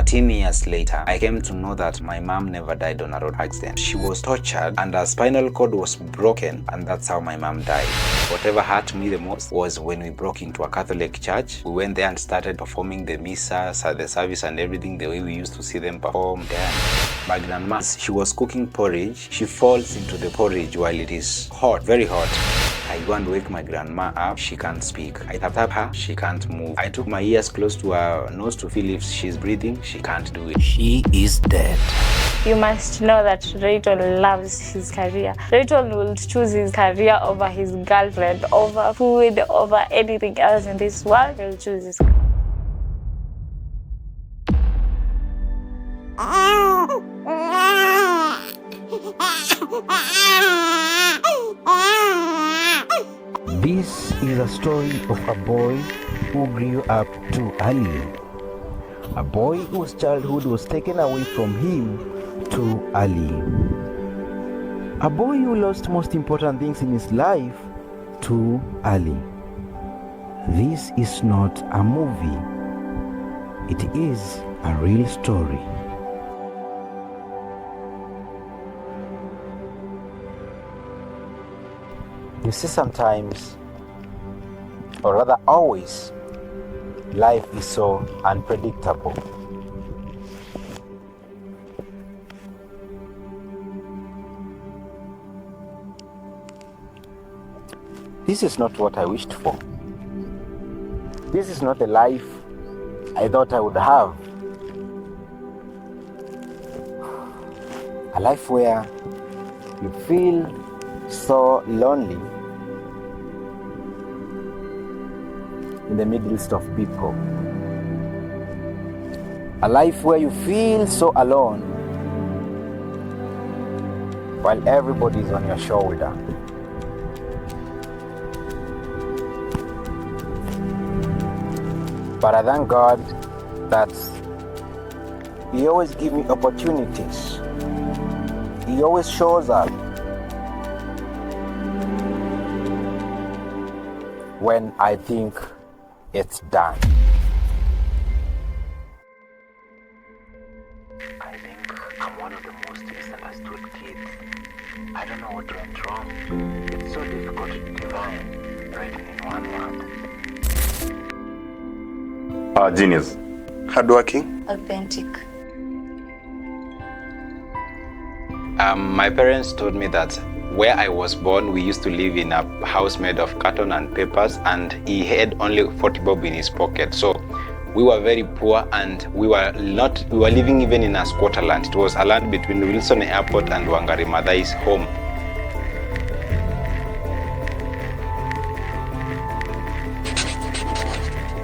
13 years later, I came to know that my mom never died on a road accident. She was tortured and her spinal cord was broken, and that's how my mom died. Whatever hurt me the most was when we broke into a Catholic church. We went there and started performing the missa, the service and everything the way we used to see them perform. Then my grandma, she was cooking porridge. She falls into the porridge while it is hot, very hot. I go and wake my grandma up. She can't speak. I tap her. She can't move. I took my ears close to her nose to feel if she's breathing. She can't do it. She is dead. You must know that Rayton loves his career. Rayton will choose his career over his girlfriend, over food, over anything else in this world. He'll choose his career. This is a story of a boy who grew up too early. A boy whose childhood was taken away from him too early. A boy who lost most important things in his life too early. This is not a movie. It is a real story. You see, sometimes, or rather always, life is so unpredictable. This is not what I wished for. This is not the life I thought I would have. A life where you feel so lonely in the midst of people. A life where you feel so alone while everybody is on your shoulder. But I thank God that He always gives me opportunities. He always shows up when I think it's done. I think I'm one of the most misunderstood kids. I don't know what went wrong. It's so difficult to define written in one word. Genius. Hardworking. Authentic. My parents told me that where I was born, we used to live in a house made of carton and papers, and he had only 40 bob in his pocket. So we were very poor, and we were living even in a squatter land. It was a land between Wilson Airport and Wangari Maathai's home.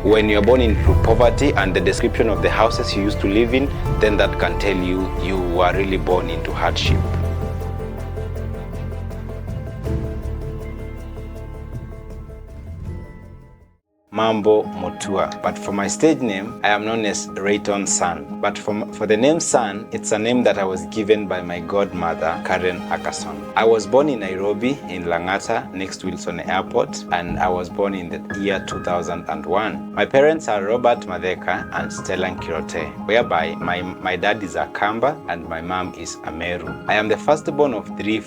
When you're born into poverty and the description of the houses you used to live in, then that can tell you you were really born into hardship. Mambo Mutua. But for my stage name, I am known as Rayton's son. But for the name son, it's a name that I was given by my godmother, Karen Ackerson. I was born in Nairobi, in Langata, next to Wilson Airport, and I was born in the year 2001. My parents are Robert Madeka and Stella Kirote, whereby my dad is a Kamba and my mom is a Meru. I am the firstborn of three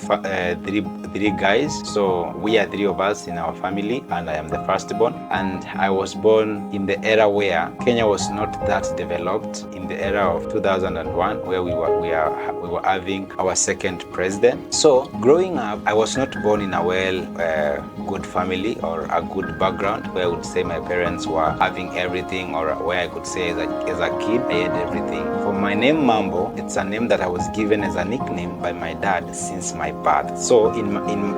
guys, so we are three of us in our family, and I am the firstborn. And I was born in the era where Kenya was not that developed, in the era of 2001, where we were having our second president. So growing up, I was not born in a good family or a good background where I would say my parents were having everything, or where I could say as a kid I had everything. For my name Mambo, it's a name that I was given as a nickname by my dad since my birth. So in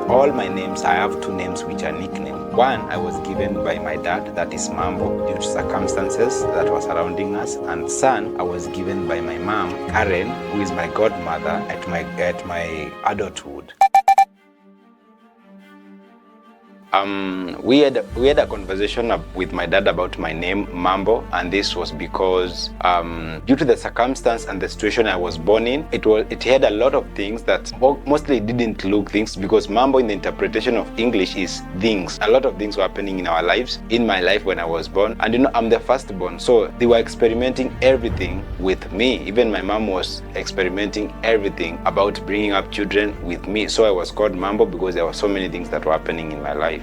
all my names, I have two names which are nicknames. One I was given by my dad, that is Mambo, due to circumstances that were surrounding us, and son I was given by my mom, Karen, who is is my godmother at my adulthood. We had a conversation with my dad about my name Mambo, and this was because due to the circumstance and the situation I was born in, it had a lot of things that mostly didn't look things, because Mambo in the interpretation of English is things. A lot of things were happening in our lives, in my life when I was born, and I'm the firstborn, so they were experimenting everything with me. Even my mom was experimenting everything about bringing up children with me, so I was called Mambo because there were so many things that were happening in my life.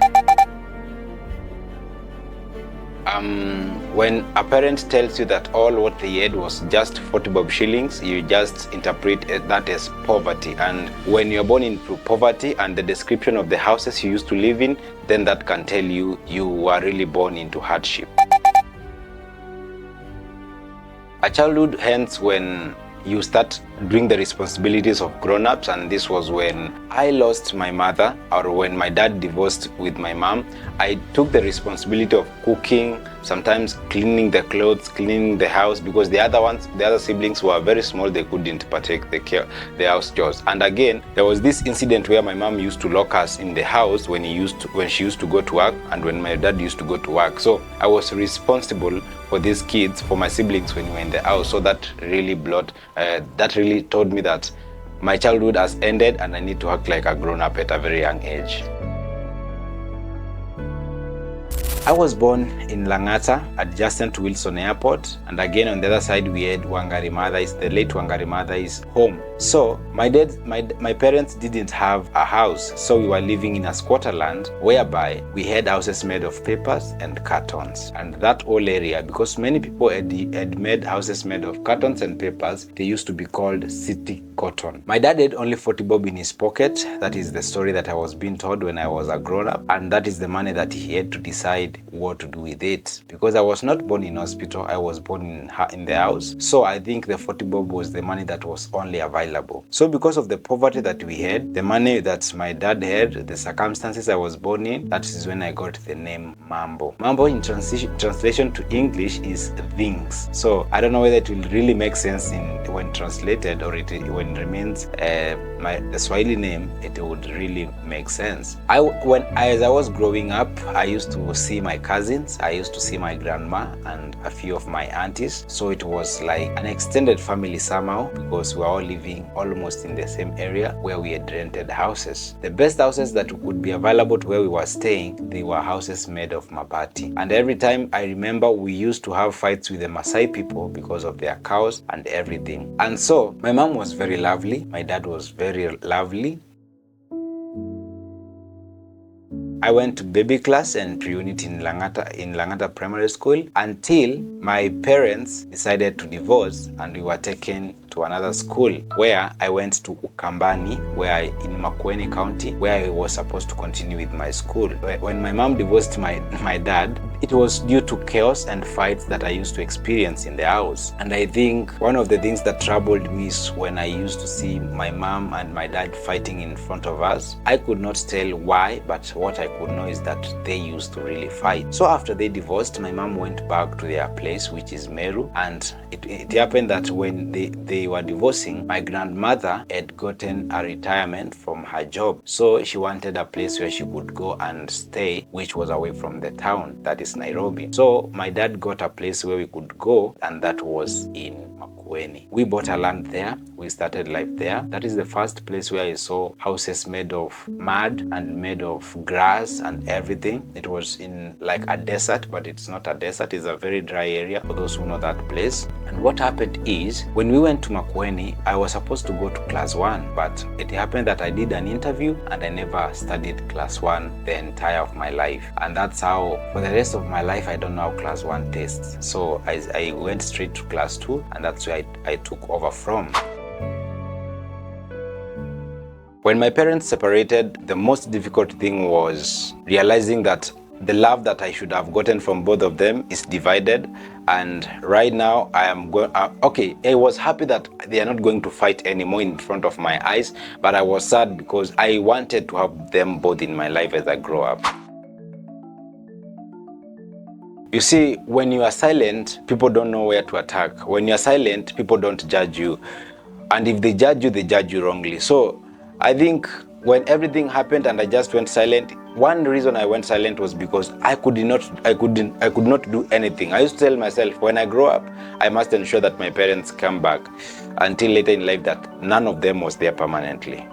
When a parent tells you that all what they had was just 40 bob shillings, you just interpret that as poverty. And when you're born into poverty and the description of the houses you used to live in, then that can tell you you were really born into hardship. A childhood ends when you start doing the responsibilities of grown-ups, and this was when I lost my mother, or when my dad divorced with my mom. I took the responsibility of cooking, sometimes cleaning the clothes, cleaning the house, because the other siblings were very small, they couldn't partake the house chores. And again, there was this incident where my mom used to lock us in the house when she used to go to work, and when my dad used to go to work. So I was responsible for these kids, for my siblings when we were in the house. So that really told me that my childhood has ended and I need to act like a grown-up at a very young age. I was born in Langata, adjacent to Wilson Airport, and again on the other side we had Wangari Maathai's, the late Wangari Maathai's home. So my parents didn't have a house, so we were living in a squatter land whereby we had houses made of papers and cartons. And that whole area, because many people had made houses made of cartons and papers, they used to be called city cotton. My dad had only 40 bob in his pocket. That is the story that I was being told when I was a grown-up, and that is the money that he had to decide what to do with it. Because I was not born in hospital, I was born in the house. So I think the 40 bob was the money that was only available. So because of the poverty that we had, the money that my dad had, the circumstances I was born in, that is when I got the name Mambo. Mambo in translation to English is things. So I don't know whether it will really make sense when translated, or when it remains the Swahili name, it would really make sense. As I was growing up, I used to see my cousins, I used to see my grandma and a few of my aunties. So it was like an extended family somehow, because we were all living almost in the same area where we had rented houses. The best houses that would be available to where we were staying, they were houses made of mabati. And every time I remember we used to have fights with the Maasai people because of their cows and everything. And so my mom was very lovely, my dad was very lovely. I went to baby class and pre-unit in Langata Primary School until my parents decided to divorce and we were taken to another school, where I went to Ukambani, in Makueni County, where I was supposed to continue with my school. When my mom divorced my dad, it was due to chaos and fights that I used to experience in the house. And I think one of the things that troubled me is when I used to see my mom and my dad fighting in front of us. I could not tell why, but what I could know is that they used to really fight. So after they divorced, my mom went back to their place, which is Meru, and it happened that when they were divorcing, my grandmother had gotten a retirement from her job. So she wanted a place where she could go and stay, which was away from the town, that is Nairobi. So my dad got a place where we could go, and that was in Makueni. We bought a land there, we started life there. That is the first place where I saw houses made of mud and made of grass and everything. It was in like a desert, but it's not a desert, it's a very dry area for those who know that place. And what happened is, when we went to Makueni, I was supposed to go to class 1, but it happened that I did an interview and I never studied class 1 the entire of my life. And that's how, for the rest of my life, I don't know how class 1 tastes. So I went straight to class 2, and that's where I took over from. When my parents separated, the most difficult thing was realizing that the love that I should have gotten from both of them is divided. And right now I am going, I was happy that they are not going to fight anymore in front of my eyes, but I was sad because I wanted to have them both in my life as I grow up. You see, when you are silent, people don't know where to attack. When you are silent, people don't judge you. And if they judge you wrongly. So I think when everything happened and I just went silent, One reason I went silent was because I could not do anything. I used to tell myself, when I grow up, I must ensure that my parents come back, until later in life that none of them was there permanently.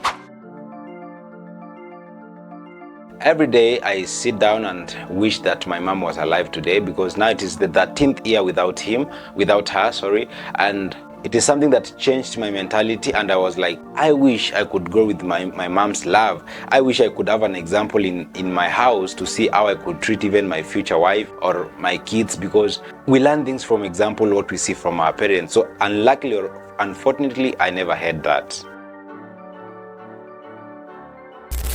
Every day I sit down and wish that my mom was alive today, because now it is the 13th year without her, and it is something that changed my mentality, and I was like, I wish I could grow with my mom's love. I wish I could have an example in my house to see how I could treat even my future wife or my kids, because we learn things from example, what we see from our parents. So unluckily or unfortunately, I never had that.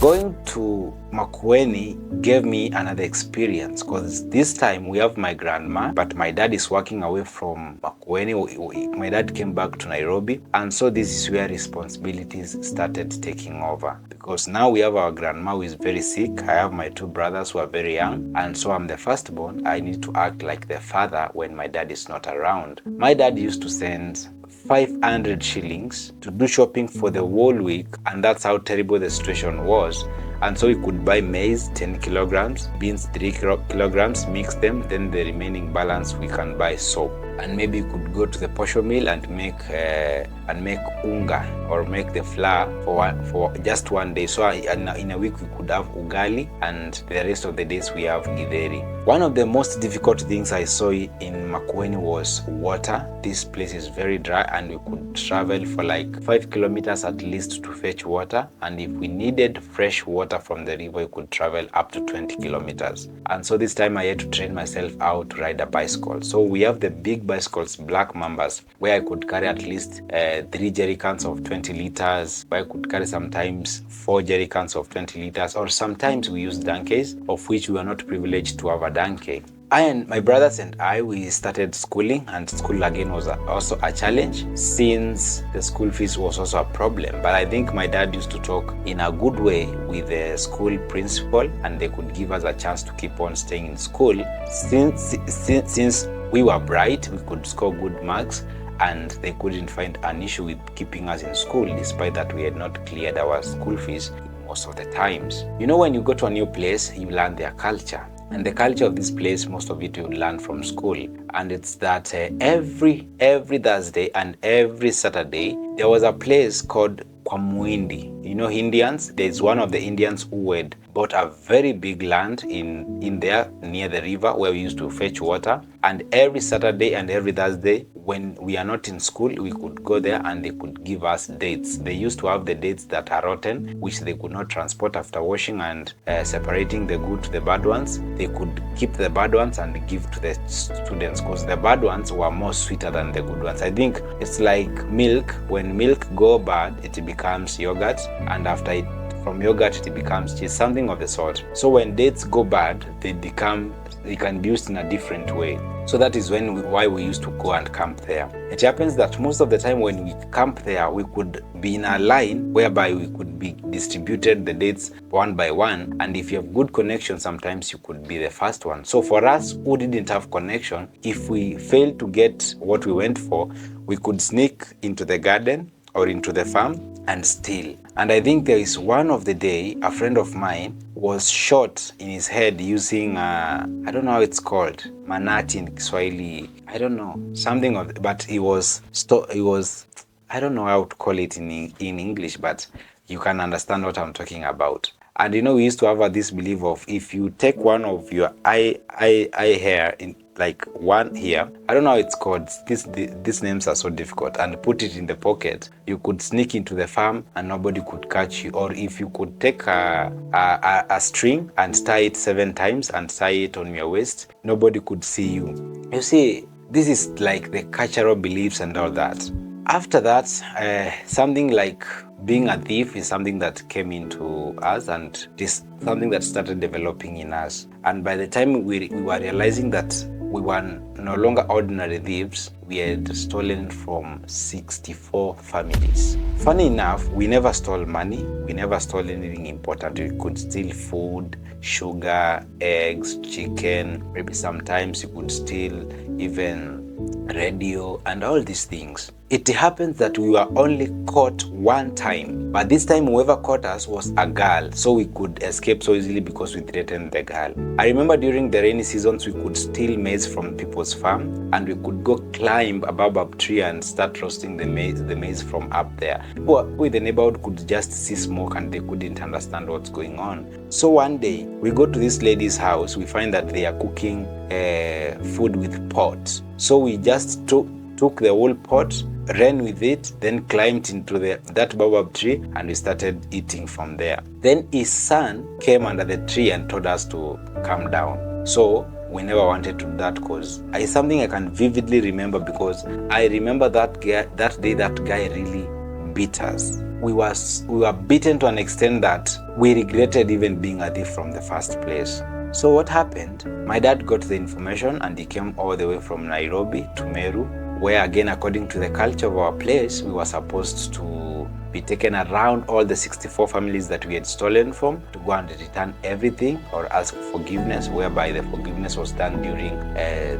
Going to Makueni gave me another experience, because this time we have my grandma, but my dad is working away from Makueni. My dad came back to Nairobi, and so this is where responsibilities started taking over, because now we have our grandma who is very sick. I have my 2 brothers who are very young, and so I'm the firstborn. I need to act like the father when my dad is not around. My dad used to send 500 shillings to do shopping for the whole week, and that's how terrible the situation was. And so we could buy maize 10 kilograms, beans 3 kilograms, mix them, then the remaining balance we can buy soap. And maybe you could go to the posho mill and make unga, or make the flour for just one day. So in a week we could have ugali, and the rest of the days we have githeri. One of the most difficult things I saw in Makueni was water. This place is very dry, and we could travel for like 5 kilometers at least to fetch water. And if we needed fresh water from the river, we could travel up to 20 kilometers. And so this time I had to train myself out to ride a bicycle. So we have the big bicycles, black mambas, where I could carry at least 3 jerry cans of 20 liters, where I could carry sometimes 4 jerry cans of 20 liters, or sometimes we use donkeys, of which we are not privileged to have a donkey. I and my brothers and I, we started schooling, and school again was also a challenge, since the school fees was also a problem. But I think my dad used to talk in a good way with the school principal, and they could give us a chance to keep on staying in school. Since we were bright, we could score good marks, and they couldn't find an issue with keeping us in school, despite that we had not cleared our school fees most of the times. You know, when you go to a new place, you learn their culture. And the culture of this place, most of it you learn from school. And it's that every Thursday and every Saturday, there was a place called Kwamuindi. You know Indians? There's one of the Indians who had bought a very big land in there near the river where we used to fetch water. And every Saturday and every Thursday, when we are not in school, we could go there and they could give us dates. They used to have the dates that are rotten, which they could not transport after washing and separating the good to the bad ones. They could keep the bad ones and give to the students, because the bad ones were more sweeter than the good ones. I think it's like milk. When milk go bad, it becomes yogurt, and from yogurt it becomes cheese, something of the sort. So when dates go bad, they can be used in a different way. So that is why we used to go and camp there. It happens that most of the time when we camp there, we could be in a line whereby we could be distributed the dates one by one. And if you have good connection, sometimes you could be the first one. So for us who didn't have connection, if we failed to get what we went for, we could sneak into the garden or into the farm and steal. And I think there is one of the day, a friend of mine was shot in his head using, I don't know how it's called, manati in Kiswahili. I don't know, something of, but he was, I don't know how to call it in English, but you can understand what I'm talking about. And you know, we used to have this belief of, if you take one of your eye hair, in like one here, I don't know how it's called, these names are so difficult, and put it in the pocket, you could sneak into the farm and nobody could catch you. Or if you could take a string and tie it 7 times and tie it on your waist, nobody could see you. You see, this is like the cultural beliefs and all that. After that, something like being a thief is something that came into us, and it is something that started developing in us. And by the time we were realizing that we were no longer ordinary thieves, we had stolen from 64 families. Funny enough, we never stole money. We never stole anything important. We could steal food, sugar, eggs, chicken. Maybe sometimes you could steal even radio, and all these things. It happens that we were only caught one time, but this time whoever caught us was a girl, so we could escape so easily because we threatened the girl. I remember during the rainy seasons we could steal maize from people's farm, and we could go climb a baobab tree and start roasting the maize from up there. People in the neighborhood could just see smoke and they couldn't understand what's going on. So one day we go to this lady's house, we find that they are cooking food with pot. So we just took the whole pot, ran with it, then climbed into that baobab tree, and we started eating from there. Then his son came under the tree and told us to come down. So we never wanted to do that because it's something I can vividly remember, because I remember that day that guy really beat us. We were beaten to an extent that we regretted even being a thief from the first place. So what happened? My dad got the information and he came all the way from Nairobi to Meru, where again, according to the culture of our place, we were supposed to be taken around all the 64 families that we had stolen from to go and return everything or ask forgiveness, whereby the forgiveness was done during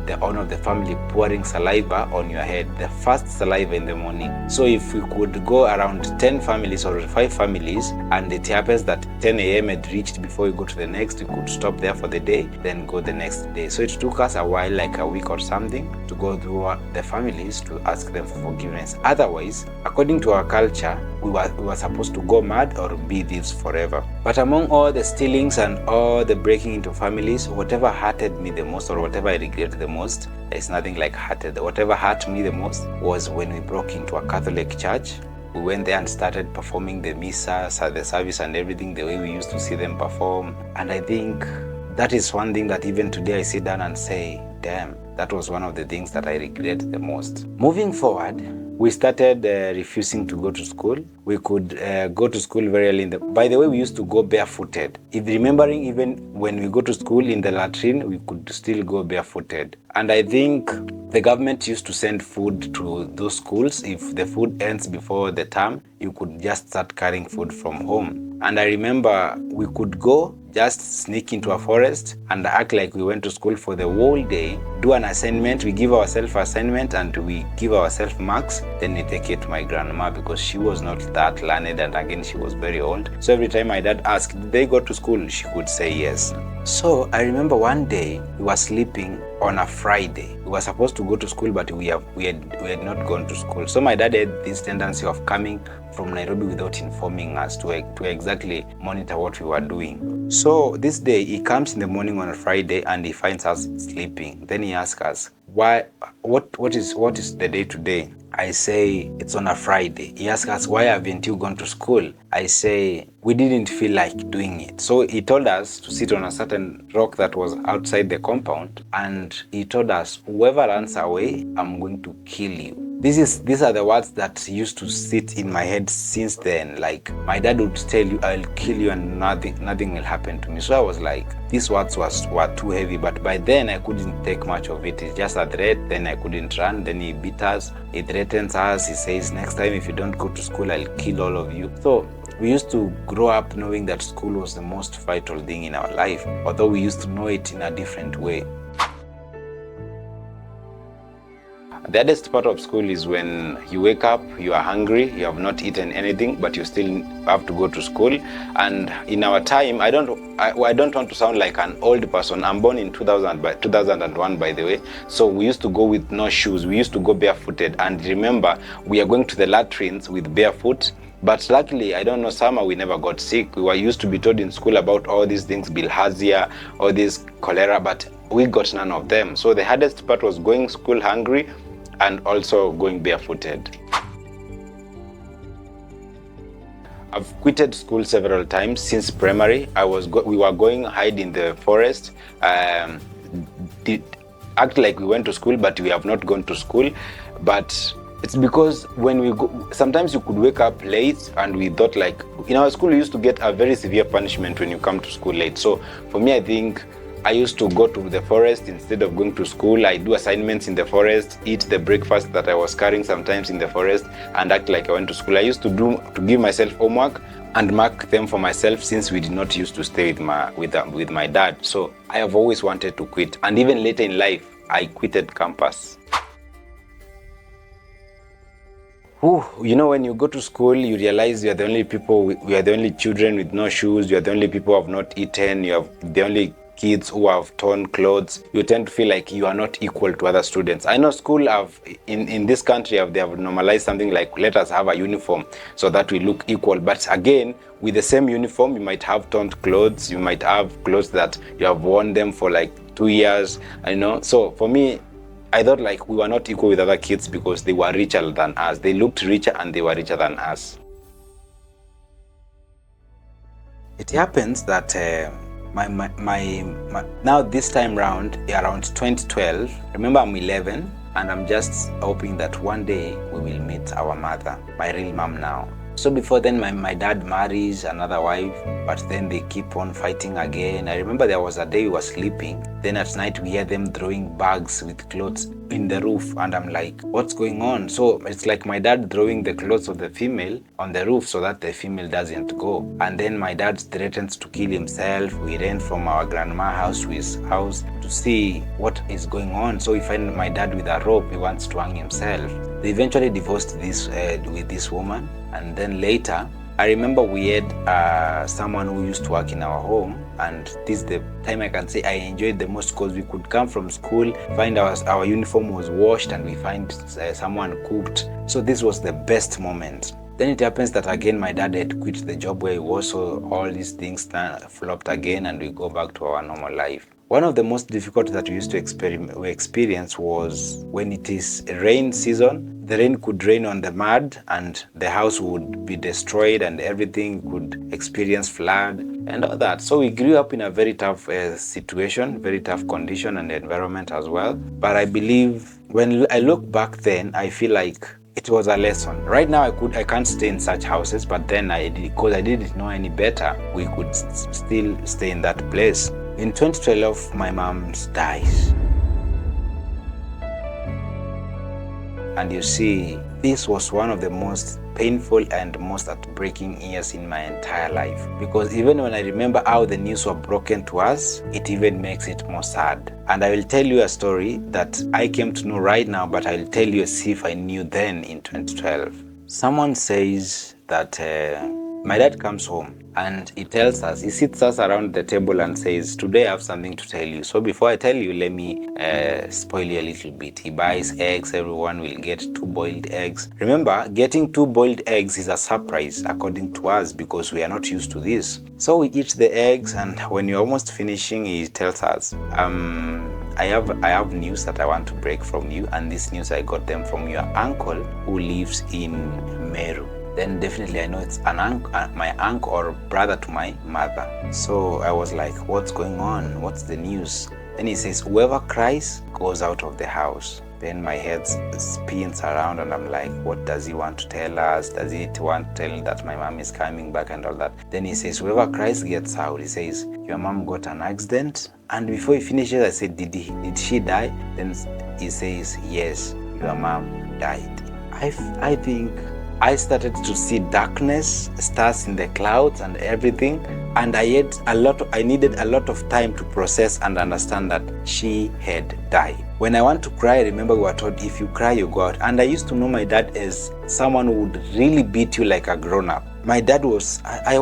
the owner of the family pouring saliva on your head, the first saliva in the morning. So if we could go around 10 families or 5 families, and it happens that 10 a.m. had reached before we go to the next, we could stop there for the day, then go the next day. So it took us a while, like a week or something, to go through the families to ask them for forgiveness. Otherwise, according to our culture, we were supposed to go mad or be thieves forever. But among all the stealings and all the breaking into families, whatever hurted me the most, or whatever I regret the most, there's nothing like hurted. Whatever hurt me the most was when we broke into a Catholic church. We went there and started performing the missa, the service and everything the way we used to see them perform. And I think that is one thing that even today I sit down and say, damn, that was one of the things that I regret the most. Moving forward, we started refusing to go to school. We could go to school very early. By the way, we used to go barefooted. If remembering, even when we go to school in the latrine, we could still go barefooted. And I think the government used to send food to those schools. If the food ends before the term, you could just start carrying food from home. And I remember we could go just sneak into a forest and act like we went to school for the whole day, do an assignment, we give ourselves assignment and we give ourselves marks, then we take it to my grandma because she was not that learned and again she was very old. So every time my dad asked, did they go to school? She could say yes. So I remember one day we were sleeping on a Friday. We were supposed to go to school, but we had not gone to school. So my dad had this tendency of coming from Nairobi without informing us to exactly monitor what we were doing. So this day he comes in the morning on a Friday and he finds us sleeping. Then he asks us, what is the day today? I say, it's on a Friday. He asks us, why haven't you gone to school? I say, we didn't feel like doing it. So he told us to sit on a certain rock that was outside the compound. And he told us, whoever runs away, I'm going to kill you. These are the words that used to sit in my head since then. Like, my dad would tell you, I'll kill you and nothing will happen to me. So I was like, these words were too heavy. But by then, I couldn't take much of it. It's just a threat. Then I couldn't run. Then he beat us. He threatens us. He says, next time if you don't go to school, I'll kill all of you. So we used to grow up knowing that school was the most vital thing in our life, although we used to know it in a different way. The hardest part of school is when you wake up, you are hungry, you have not eaten anything, but you still have to go to school. And in our time, I don't want to sound like an old person. I'm born in 2001, by the way. So we used to go with no shoes. We used to go barefooted. And remember, we are going to the latrines with barefoot. But luckily, I don't know, somehow we never got sick. We were used to be told in school about all these things, bilharzia, all this cholera, but we got none of them. So the hardest part was going school hungry and also going barefooted. I've quitted school several times since primary. We were going hide in the forest, act like we went to school, but we have not gone to school. But it's because when we go, sometimes you could wake up late, and we thought, like, in our school, you used to get a very severe punishment when you come to school late. So for me, I think I used to go to the forest instead of going to school. I do assignments in the forest, eat the breakfast that I was carrying sometimes in the forest, and act like I went to school. I used to give myself homework and mark them for myself, since we did not used to stay with my dad. So I have always wanted to quit, and even later in life, I quitted campus. You know, when you go to school, you realize you are the only people, we are the only children with no shoes, you are the only people who have not eaten, you are the only kids who have torn clothes. You tend to feel like you are not equal to other students. I know school in this country they have normalized something like, let us have a uniform so that we look equal. But again, with the same uniform, you might have torn clothes, you might have clothes that you have worn them for like 2 years, you know. So for me, I thought like we were not equal with other kids because they were richer than us. They looked richer and they were richer than us. It happens that now this time round, around 2012, remember I'm 11 and I'm just hoping that one day we will meet our mother, my real mom now. So before then, my dad marries another wife, but then they keep on fighting again. I remember there was a day we were sleeping, then at night we hear them throwing bags with clothes in the roof, and I'm like, what's going on? So it's like my dad throwing the clothes of the female on the roof so that the female doesn't go. And then my dad threatens to kill himself. We ran from our grandma's house to his house to see what is going on. So we find my dad with a rope. He wants to hang himself. They eventually divorced with this woman, and then later I remember we had someone who used to work in our home, and this is the time I can say I enjoyed the most because we could come from school, find our uniform was washed, and we find someone cooked. So this was the best moment. Then it happens that again my dad had quit the job where he was, so all these things flopped again and we go back to our normal life. One of the most difficult that we used to experience was when it is rain season. The rain could rain on the mud and the house would be destroyed and everything could experience flood and all that. So we grew up in a very tough situation, very tough condition and environment as well. But I believe when I look back then, I feel like it was a lesson. Right now I can't stay in such houses, but then because I didn't know any better, we could still stay in that place. In 2012, my mom dies. And you see, this was one of the most painful and most heartbreaking years in my entire life. Because even when I remember how the news were broken to us, it even makes it more sad. And I will tell you a story that I came to know right now, but I'll tell you as if I knew then in 2012. Someone says that my dad comes home and he sits us around the table and says, today I have something to tell you. So before I tell you, let me spoil you a little bit. He buys eggs, everyone will get 2 boiled eggs. Remember, getting 2 boiled eggs is a surprise according to us because we are not used to this. So we eat the eggs, and when you're almost finishing, he tells us, I have news that I want to break from you, and this news I got them from your uncle who lives in Meru. Then definitely I know it's my uncle or brother to my mother. So I was like, what's going on? What's the news? Then he says, whoever cries goes out of the house. Then my head spins around and I'm like, what does he want to tell us? Does he want to tell that my mom is coming back and all that? Then he says, whoever cries gets out. He says, your mom got an accident. And before he finishes, I said, did she die? Then he says, yes, your mom died. I think I started to see darkness, stars in the clouds and everything. And I needed a lot of time to process and understand that she had died. When I want to cry, I remember we were told, if you cry, you go out. And I used to know my dad as someone who would really beat you like a grown-up. My dad was, I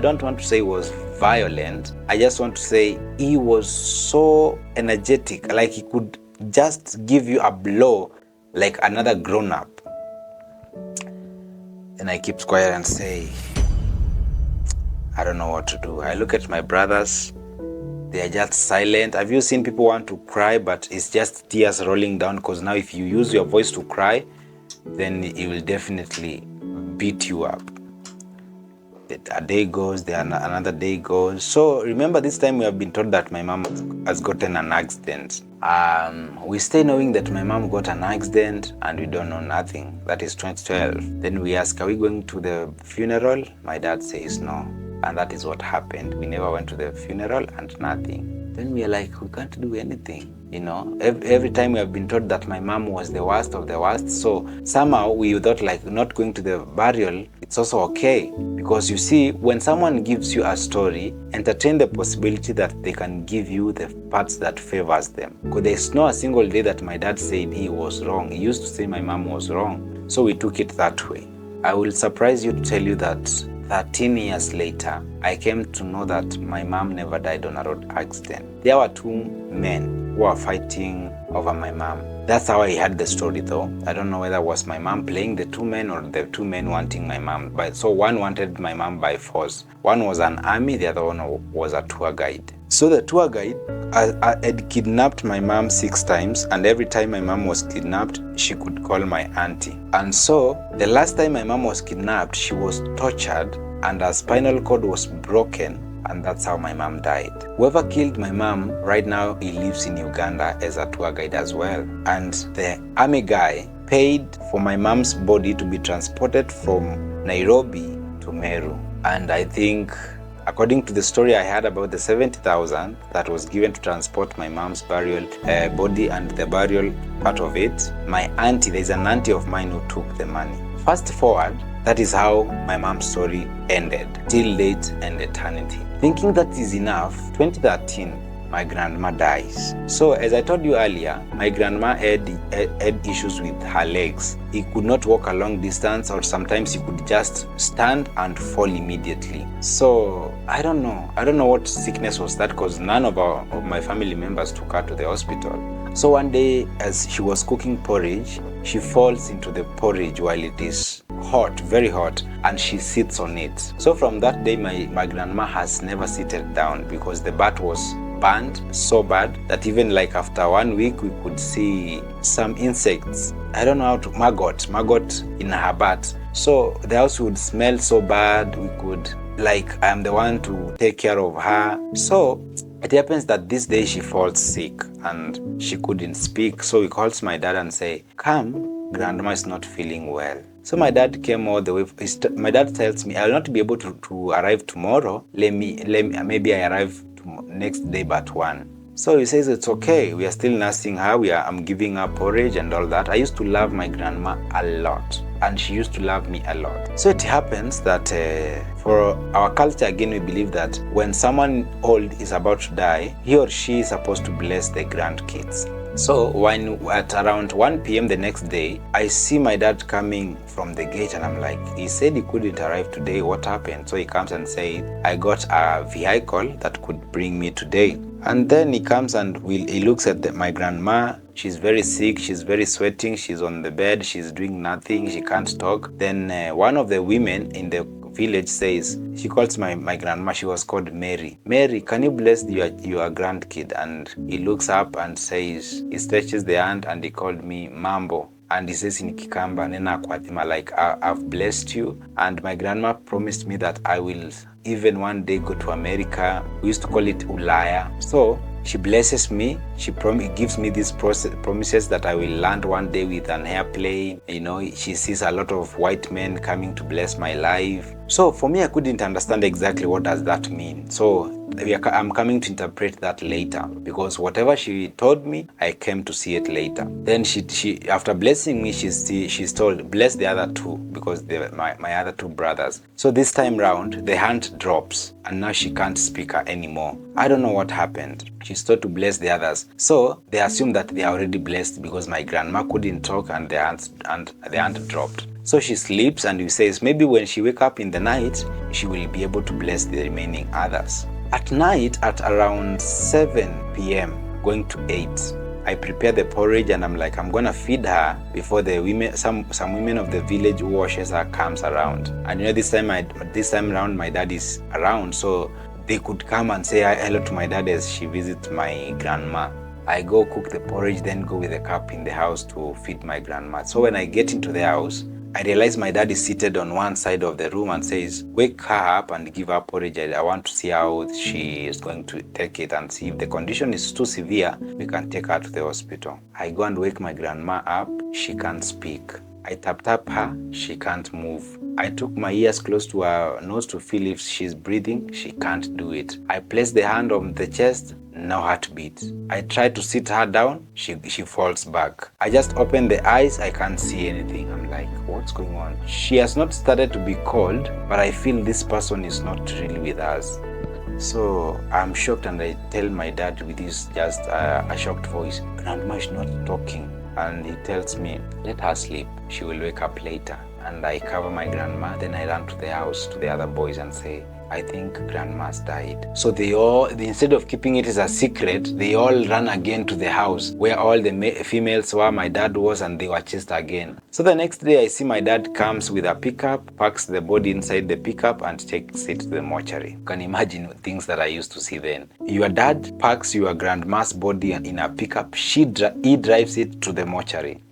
don't want to say he was violent. I just want to say he was so energetic, like he could just give you a blow like another grown-up. Then I keep quiet and say, I don't know what to do. I look at my brothers, they are just silent. Have you seen people want to cry, but it's just tears rolling down? Because now if you use your voice to cry, then it will definitely beat you up. A day goes, another day goes. So remember, this time we have been told that my mom has gotten an accident. We stay knowing that my mom got an accident and we don't know nothing. That is 2012. Then we ask, are we going to the funeral? My dad says no. And that is what happened. We never went to the funeral and nothing. Then we are like, we can't do anything. You know, every time we have been told that my mom was the worst of the worst. So somehow we thought like not going to the burial, it's also okay. Because you see, when someone gives you a story, entertain the possibility that they can give you the parts that favors them. Because there's not a single day that my dad said he was wrong. He used to say my mom was wrong. So we took it that way. I will surprise you to tell you that 13 years later, I came to know that my mom never died on a road accident. There were two men who were fighting over my mom. That's how I heard the story though. I don't know whether it was my mom playing the two men or the two men wanting my mom. So one wanted my mom by force. One was an army, the other one was a tour guide. So the tour guide had kidnapped my mom 6 times, and every time my mom was kidnapped, she could call my auntie. And so the last time my mom was kidnapped, she was tortured and her spinal cord was broken. And that's how my mom died. Whoever killed my mom, right now he lives in Uganda as a tour guide as well. And the army guy paid for my mom's body to be transported from Nairobi to Meru. And I think, according to the story I heard about the 70,000 that was given to transport my mom's burial body and the burial part of it, my auntie, there's an auntie of mine who took the money. Fast forward, that is how my mom's story ended, till date and eternity. Thinking that is enough, 2013, my grandma dies. So as I told you earlier, my grandma had issues with her legs. He could not walk a long distance, or sometimes he could just stand and fall immediately. So I don't know what sickness was that, because none of my family members took her to the hospital. So one day, as she was cooking porridge, she falls into the porridge while it is hot, very hot, and she sits on it. So from that day, my grandma has never seated down, because the bat was burned so bad that even like after 1 week, we could see some insects. I don't know how to, maggot in her bat. So the house would smell so bad. We could, like, I'm the one to take care of her. So it happens that this day she falls sick and she couldn't speak. So he calls my dad and say, come, grandma is not feeling well. So my dad came all the way. My dad tells me, I'll not be able to arrive tomorrow. Maybe I arrive next day but 1. So he says it's okay. We are still nursing her. I'm giving her porridge and all that. I used to love my grandma a lot, and she used to love me a lot. So it happens that for our culture, again, we believe that when someone old is about to die, he or she is supposed to bless the grandkids. So when at around 1 p.m. the next day, I see my dad coming from the gate, and I'm like, he said he couldn't arrive today. What happened? So he comes and says, I got a vehicle that could bring me today. And then he comes and he looks at my grandma. She's very sick. She's very sweating. She's on the bed. She's doing nothing. She can't talk. Then one of the women in the village says, she calls my grandma, she was called Mary. Mary, can you bless your grandkid? And he looks up and says, he stretches the hand and he called me Mambo. And he says in Kikamba, Nena Kwatima, like, I've blessed you. And my grandma promised me that I will even one day go to America. We used to call it Ulaya. So she blesses me. She gives me these promises that I will land one day with an airplane. You know, she sees a lot of white men coming to bless my life. So for me, I couldn't understand exactly what does that mean. So I'm coming to interpret that later, because whatever she told me, I came to see it later. Then she after blessing me, she's told, bless the other two, because my other two brothers. So this time round, the hand drops, and now she can't speak anymore. I don't know what happened. She's told to bless the others. So they assume that they are already blessed because my grandma couldn't talk and the hand dropped. So she sleeps, and he says maybe when she wake up in the night, she will be able to bless the remaining others. At night, at around 7 p.m., going to 8, I prepare the porridge, and I'm like, I'm gonna feed her before the women, some women of the village who washes her comes around. And you know, this time around, my dad is around, so they could come and say hello to my dad as she visits my grandma. I go cook the porridge, then go with a cup in the house to feed my grandma. So when I get into the house, I realize my dad is seated on one side of the room and says, wake her up and give her porridge. I want to see how she is going to take it, and see if the condition is too severe, we can take her to the hospital. I go and wake my grandma up. She can't speak. I tap her. She can't move. I took my ears close to her nose to feel if she's breathing. She can't do it. I place the hand on the chest. No heartbeat. I try to sit her down. She falls back. I just open the eyes. I can't see anything. I'm like, what's going on? She has not started to be called, but I feel this person is not really with us. So I'm shocked, and I tell my dad with his just a shocked voice, Grandma is not talking. And he tells me, let her sleep. She will wake up later. And I cover my grandma. Then I run to the house to the other boys and say, I think grandma's died. So they all, instead of keeping it as a secret, they all ran again to the house where all the females were, my dad was, and they were chased again. So the next day I see my dad comes with a pickup, packs the body inside the pickup and takes it to the mortuary. You can imagine things that I used to see then. Your dad packs your grandma's body in a pickup, he drives it to the mortuary.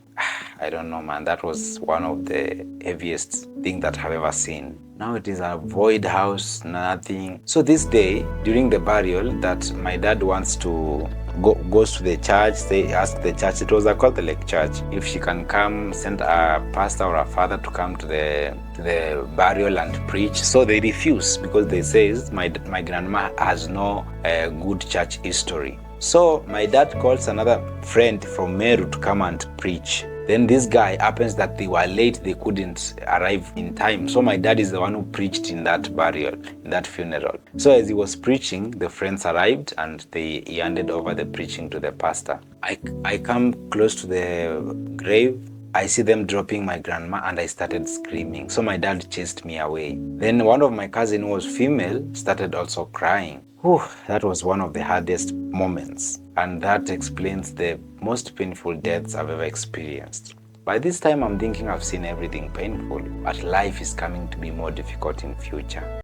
I don't know, man. That was one of the heaviest things that I've ever seen. Now it is a void house, nothing. So this day, during the burial, that my dad wants to goes to the church, they ask the church, it was a Catholic church, if she can come, send a pastor or a father to come to the burial and preach. So they refuse because they says my grandma has no good church history. So my dad calls another friend from Meru to come and preach. Then this guy happens that they were late, they couldn't arrive in time. So my dad is the one who preached in that burial, in that funeral. So as he was preaching, the friends arrived and he handed over the preaching to the pastor. I come close to the grave. I see them dropping my grandma and I started screaming. So my dad chased me away. Then one of my cousins who was female started also crying. Whew, that was one of the hardest moments. And that explains the most painful deaths I've ever experienced. By this time, I'm thinking I've seen everything painful, but life is coming to be more difficult in future.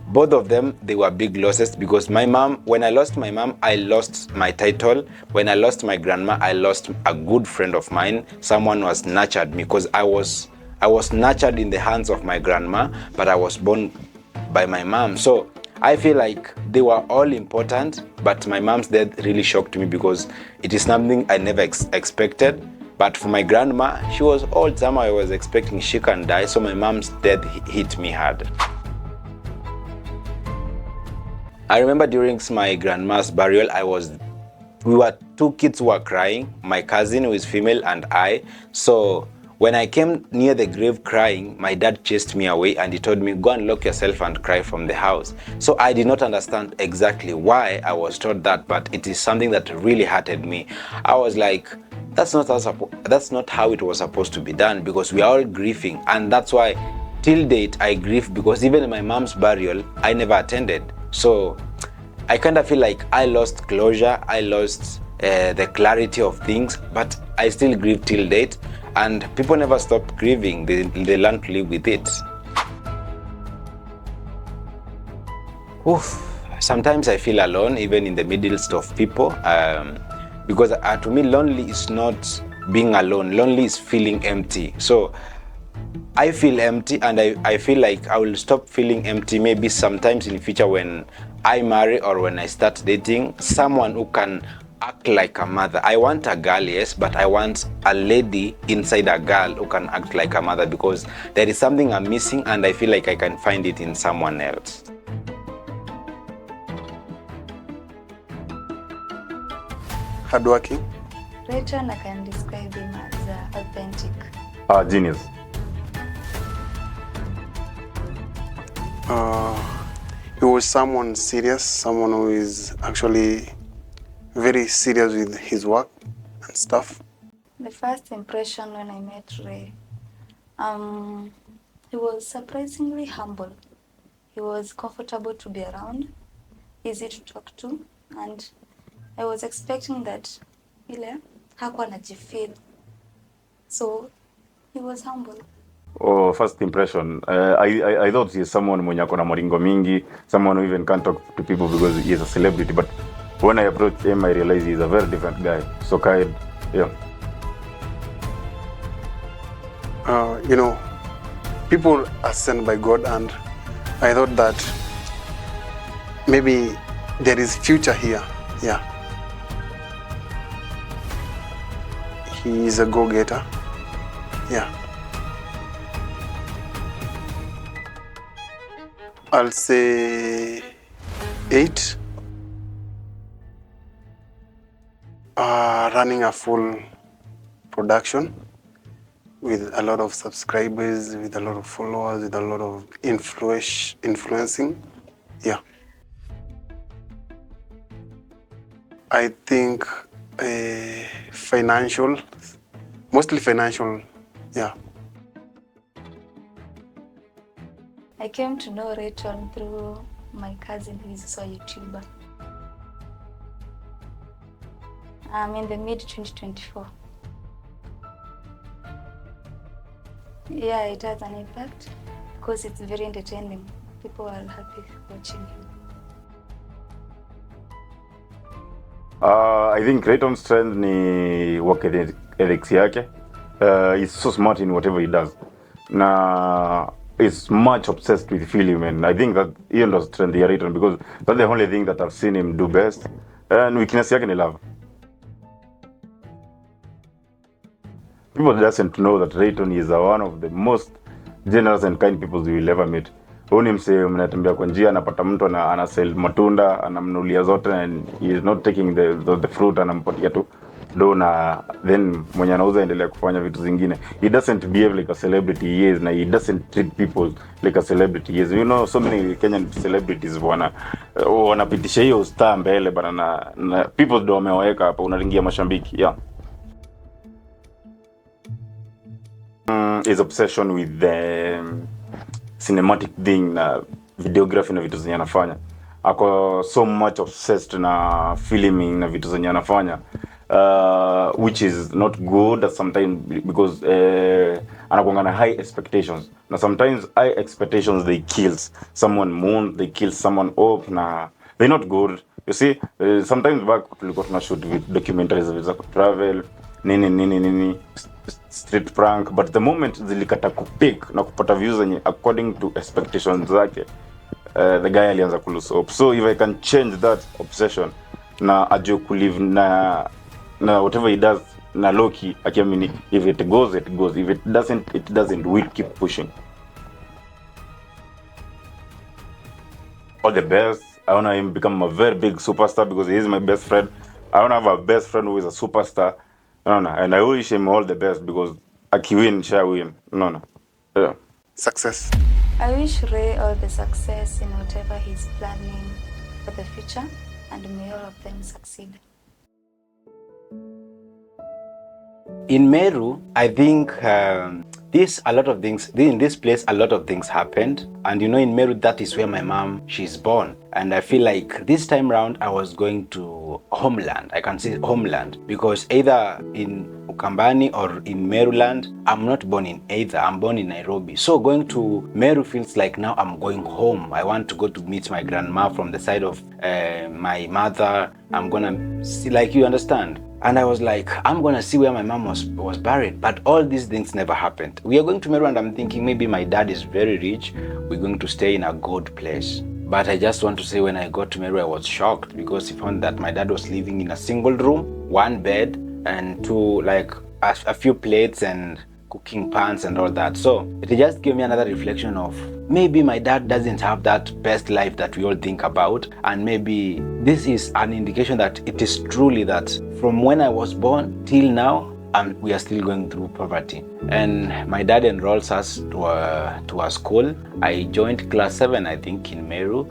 Both of them, they were big losses because my mom, when I lost my mom, I lost my title. When I lost my grandma, I lost a good friend of mine. Someone who has nurtured me because I was nurtured in the hands of my grandma, but I was born by my mom. So I feel like they were all important, but my mom's death really shocked me because it is something I never expected. But for my grandma, she was old. Somehow I was expecting she can die, so my mom's death hit me hard. I remember during my grandma's burial, we were two kids who were crying, my cousin who is female and I. So when I came near the grave crying, my dad chased me away and he told me, go and lock yourself and cry from the house. So I did not understand exactly why I was told that, but it is something that really hurted me. I was like, that's not how it was supposed to be done, because we are all grieving. And that's why till date I grieve, because even in my mom's burial, I never attended. So I kind of feel like I lost closure, I lost the clarity of things, but I still grieve till date. And people never stop grieving, they learn to live with it. Oof. Sometimes I feel alone, even in the midst of people, because to me, lonely is not being alone. Lonely is feeling empty. So I feel empty, and I feel like I will stop feeling empty maybe sometimes in the future when I marry or when I start dating someone who can act like a mother. I want a girl, yes, but I want a lady inside a girl who can act like a mother, because there is something I'm missing and I feel like I can find it in someone else. Hardworking. Rachel, I can describe him as authentic. Genius. He was someone serious, someone who is actually very serious with his work and stuff. The first impression when I met Ray, he was surprisingly humble. He was comfortable to be around, easy to talk to, and I was expecting that ile hakuwa anajifeel. So he was humble. Oh, first impression. I thought he's someone mwenye ako na moringo mingi, someone who even can't talk to people because he is a celebrity. But when I approached him, I realized he's a very different guy. So kind, yeah. People are sent by God, and I thought that maybe there is future here. Yeah. He is a go-getter. Yeah. I'll say 8. Running a full production with a lot of subscribers, with a lot of followers, with a lot of influencing. Yeah. I think financial, mostly financial, yeah. I came to know Rayton through my cousin who is also a YouTuber. In the mid-2024. Yeah, it has an impact because it's very entertaining. People are happy watching him. I think Rayton's strength ni work ethics yake. He's so smart in whatever he does. Na is much obsessed with film, and I think that hiyo ndo strength ya Rayton because that's the only thing that I've seen him do best. And weakness yake ni love. People doesn't know that Rayton is one of the most generous and kind people you will ever meet. Huyu ni msee mnatembea kwa njia, anapata mtu ana sell matunda, anamnulia zote, and he is not taking the fruit, anampatia tu do, na then mwenye anauza endelea kufanya vitu zingine. He doesn't behave like a celebrity he is, na he doesn't treat people like a celebrity he is. You know, so many Kenyan celebrities wanapitisha hiyo star mbele bana, na people do wameweka hapa, unaringia mashambiki. Yeah. His obsession with the cinematic thing na videography na vitu zenye anafanya. Ako so much obsessed na filming na vitu zenye anafanya, which is not good sometimes because anakuanga na high expectations, na sometimes high expectations they kills someone moon, they kill someone up, na they're not good. You see, sometimes back tulikuwa tunashoot with documentaries za travel nini street prank, but the moment zilikata kupick na kupata views zenye according to expectations zake, the guy alianza kulose hope. So if I can change that obsession na aje kulive na whatever he does na Loki, akiamini if it goes it goes, if it doesn't, we'll keep pushing. All the best. I want him become a very big superstar because he is my best friend. I want to have a best friend who is a superstar. No, and I wish him all the best because akiwin shall win. No. Yeah. Success. I wish Ray all the success in whatever he's planning for the future, and may all of them succeed. In Meru, I think a lot of things, in this place, a lot of things happened. And you know, in Meru, that is where my mom, she's born. And I feel like this time round, I was going to homeland. I can say homeland because either in Ukambani or in Maryland, I'm not born in either. I'm born in Nairobi. So going to Meru feels like now I'm going home. I want to go to meet my grandma from the side of my mother. I'm gonna see, like, you understand? And I was like, I'm gonna see where my mom was buried. But all these things never happened. We are going to Meru and I'm thinking maybe my dad is very rich. We're going to stay in a good place. But I just want to say when I got to Meru, I was shocked because I found that my dad was living in a single room, one bed, and two, like a few plates and cooking pans and all that. So it just gave me another reflection of maybe my dad doesn't have that best life that we all think about. And maybe this is an indication that it is truly that from when I was born till now, we are still going through poverty. And my dad enrolls us to a school. I joined class 7, I think, in Meru.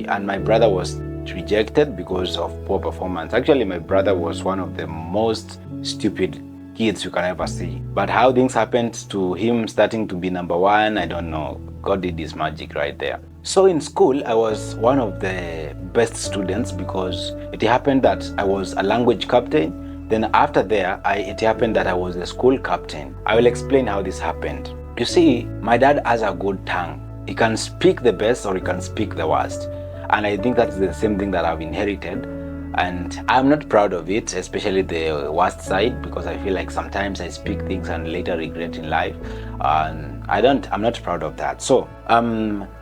And my brother was rejected because of poor performance. Actually, my brother was one of the most stupid kids you can ever see. But how things happened to him starting to be number 1, I don't know. God did his magic right there. So in school, I was one of the best students because it happened that I was a language captain. Then after there, it happened that I was the school captain. I will explain how this happened. You see, my dad has a good tongue. He can speak the best or he can speak the worst. And I think that's the same thing that I've inherited. And I'm not proud of it, especially the worst side, because I feel like sometimes I speak things and later regret in life. And I'm not proud of that. So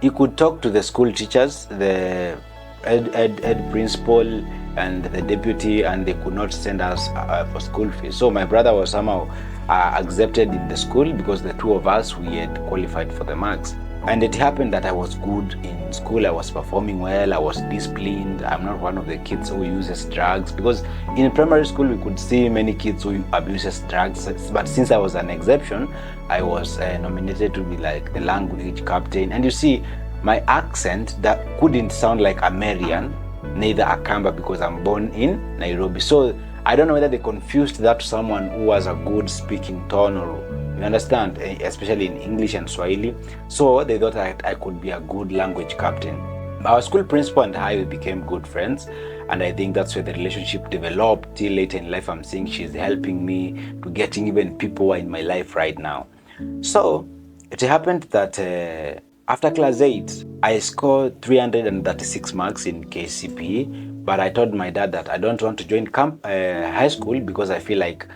you could talk to the school teachers, the head principal, and the deputy, and they could not send us for school fees. So my brother was somehow accepted in the school because the two of us, we had qualified for the marks. And it happened that I was good in school. I was performing well. I was disciplined. I'm not one of the kids who uses drugs, because in primary school we could see many kids who abuses drugs. But since I was an exception, I was nominated to be like the language captain. And you see, my accent that couldn't sound like a Marian, neither a Kamba, because I'm born in Nairobi. So I don't know whether they confused that to someone who has a good speaking tone, or you understand, especially in English and Swahili. So they thought I could be a good language captain. Our school principal and I, we became good friends, and I think that's where the relationship developed. Till later in life, I'm seeing she's helping me to getting even people who are in my life right now. So it happened that after class 8, I scored 336 marks in KCPE, but I told my dad that I don't want to join high school because I feel like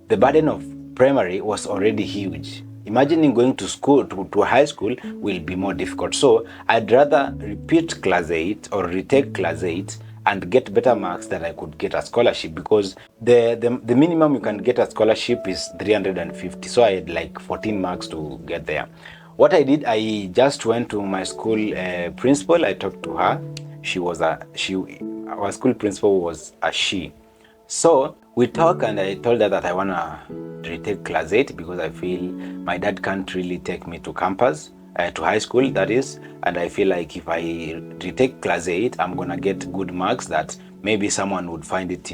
the burden of primary was already huge. Imagining going to school, to high school, will be more difficult. So I'd rather repeat class 8 or retake class 8 and get better marks that I could get a scholarship, because the minimum you can get a scholarship is 350. So I had like 14 marks to get there. What I did, I just went to my school principal. I talked to her. Our school principal was a she. So we talked, and I told her that I want to retake class 8 because I feel my dad can't really take me to campus, to high school, that is. And I feel like if I retake class 8, I'm going to get good marks that maybe someone would find it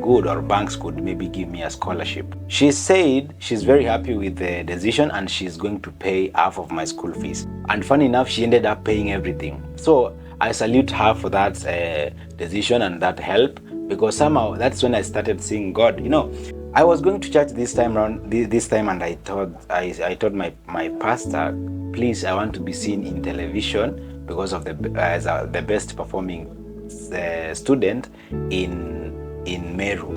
good, or banks could maybe give me a scholarship. She said she's very happy with the decision and she's going to pay half of my school fees. And funny enough, she ended up paying everything. So I salute her for that decision and that help, because somehow that's when I started seeing God. You know, I was going to church this time, and I told my pastor, please, I want to be seen in television because of as the best performing student in Meru.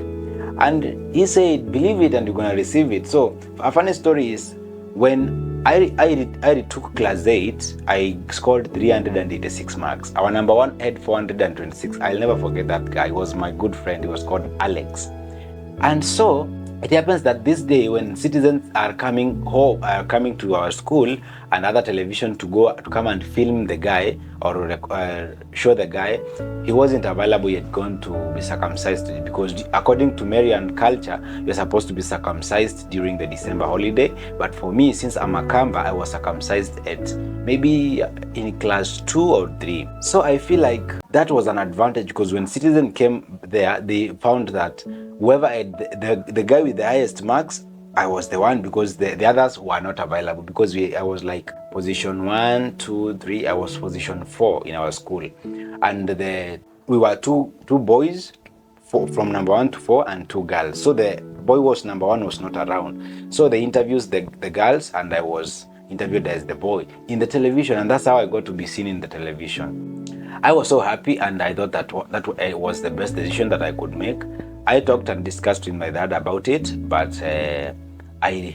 And he said, believe it and you're gonna receive it. So a funny story is, when I retook class 8, I scored 386 marks. Our number one had 426. I'll never forget that guy. He was my good friend. He was called Alex. And so it happens that this day, when citizens are coming to our school and other television to come and film the guy or show the guy, he wasn't available. He had gone to be circumcised, because according to Marian culture, you're supposed to be circumcised during the December holiday. But for me, since I'm a Kamba, I was circumcised at maybe in class 2 or 3. So I feel like that was an advantage, because when citizens came there, they found that whoever had the guy with the highest marks, I was the one, because the others were not available, because I was like position 1, 2, 3. I was position 4 in our school, and we were two boys from number 1 to 4 and 2 girls. So the boy was number 1 was not around, so they introduced the girls, and I was interviewed as the boy in the television, and that's how I got to be seen in the television. I was so happy, and I thought that was the best decision that I could make. I talked and discussed with my dad about it, but I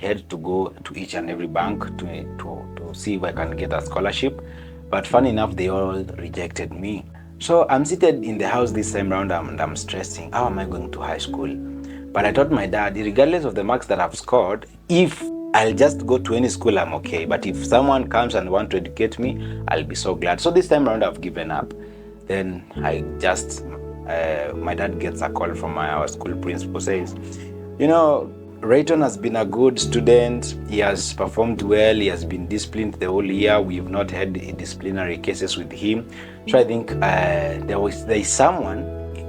had to go to each and every bank to see if I can get a scholarship. But funny enough, they all rejected me. So I'm seated in the house this time round, and I'm stressing, how am I going to high school? But I told my dad, regardless of the marks that I've scored, if I'll just go to any school, I'm okay. But if someone comes and wants to educate me, I'll be so glad. So this time around, I've given up. Then my dad gets a call from our school principal, says, Rayton has been a good student. He has performed well. He has been disciplined the whole year. We've not had disciplinary cases with him. So I think there is someone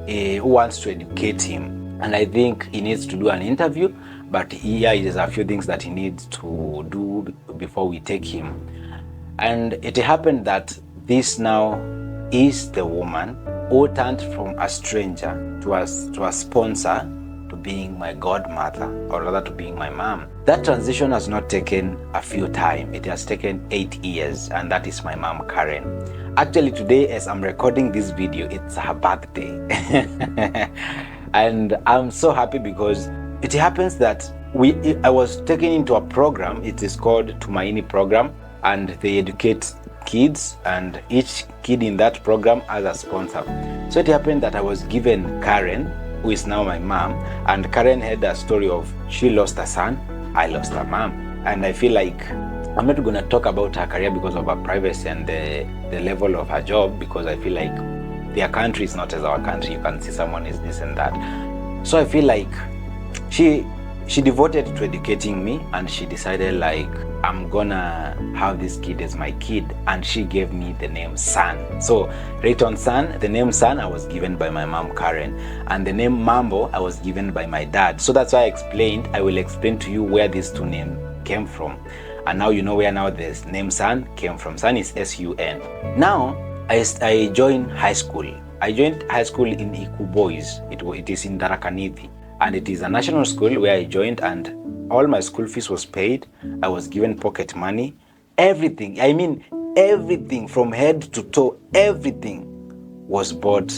who wants to educate him. And I think he needs to do an interview. But here there's a few things that he needs to do before we take him. And it happened that this now is the woman who turned from a stranger to a sponsor to being my godmother, or rather to being my mom. That transition has not taken a few times. It has taken 8 years, and that is my mom, Karen. Actually, today, as I'm recording this video, it's her birthday. And I'm so happy because it happens that I was taken into a program. It is called Tumaini program, and they educate kids, and each kid in that program has a sponsor. So it happened that I was given Karen, who is now my mom, and Karen had a story of she lost a son, I lost a mom, and I feel like I'm not going to talk about her career because of her privacy and the level of her job, because I feel like their country is not as our country. You can see someone is this and that. So I feel like she devoted to educating me, and she decided like, I'm gonna have this kid as my kid, and she gave me the name San. So Rayton San, the name San I was given by my mom Karen, and the name Mambo I was given by my dad. So that's why I will explain to you where these two names came from. And now you know where now this name San came from. San is S-U-N. Now I joined high school. I joined high school in Iku Boys. It is in Darakanithi, and it is a national school where I joined, and all my school fees was paid. I was given pocket money. Everything, I mean everything from head to toe, everything was bought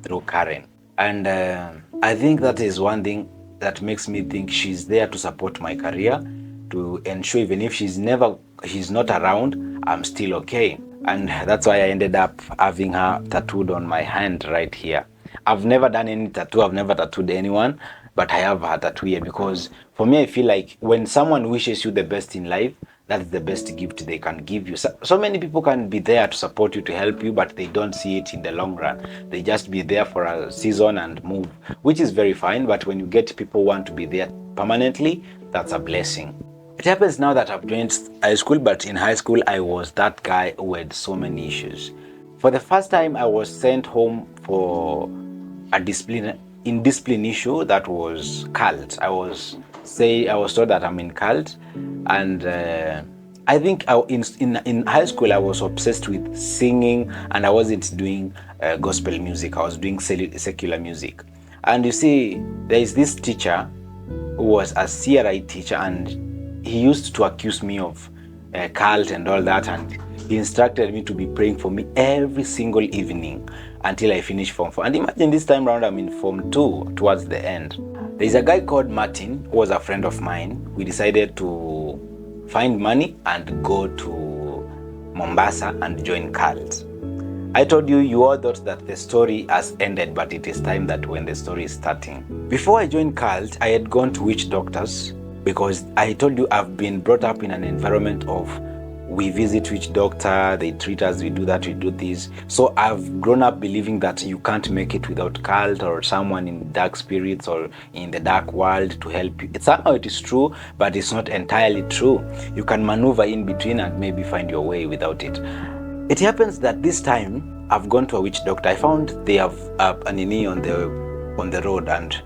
through Karen. And I think that is one thing that makes me think she's there to support my career, to ensure even if she's not around, I'm still okay. And that's why I ended up having her tattooed on my hand right here. I've never done any tattoo, I've never tattooed anyone, but I have her tattoo here because for me, I feel like when someone wishes you the best in life, that's the best gift they can give you. So many people can be there to support you, to help you, but they don't see it in the long run. They just be there for a season and move, which is very fine. But when you get people who want to be there permanently, that's a blessing. It happens now that I've joined high school, but in high school, I was that guy who had so many issues. For the first time, I was sent home for a discipline issue that was cult. I was told that I'm in cult, and I think in high school I was obsessed with singing, and I wasn't doing gospel music. I was doing secular music. And you see, there is this teacher who was a CRI teacher, and he used to accuse me of cult and all that, and he instructed me to be praying for me every single evening until I finished Form 4. And imagine this time around I'm in Form 2 towards the end. There's a guy called Martin who was a friend of mine. We decided to find money and go to Mombasa and join cult. I told you, you all thought that the story has ended, but it is time that when the story is starting. Before I joined cult, I had gone to witch doctors, because I told you I've been brought up in an environment of we visit witch doctor, they treat us, we do that, we do this. So I've grown up believing that you can't make it without cult or someone in dark spirits or in the dark world to help you. Somehow it is true, but it's not entirely true. You can maneuver in between and maybe find your way without it. It happens that this time I've gone to a witch doctor. I found they have an ini on the road, and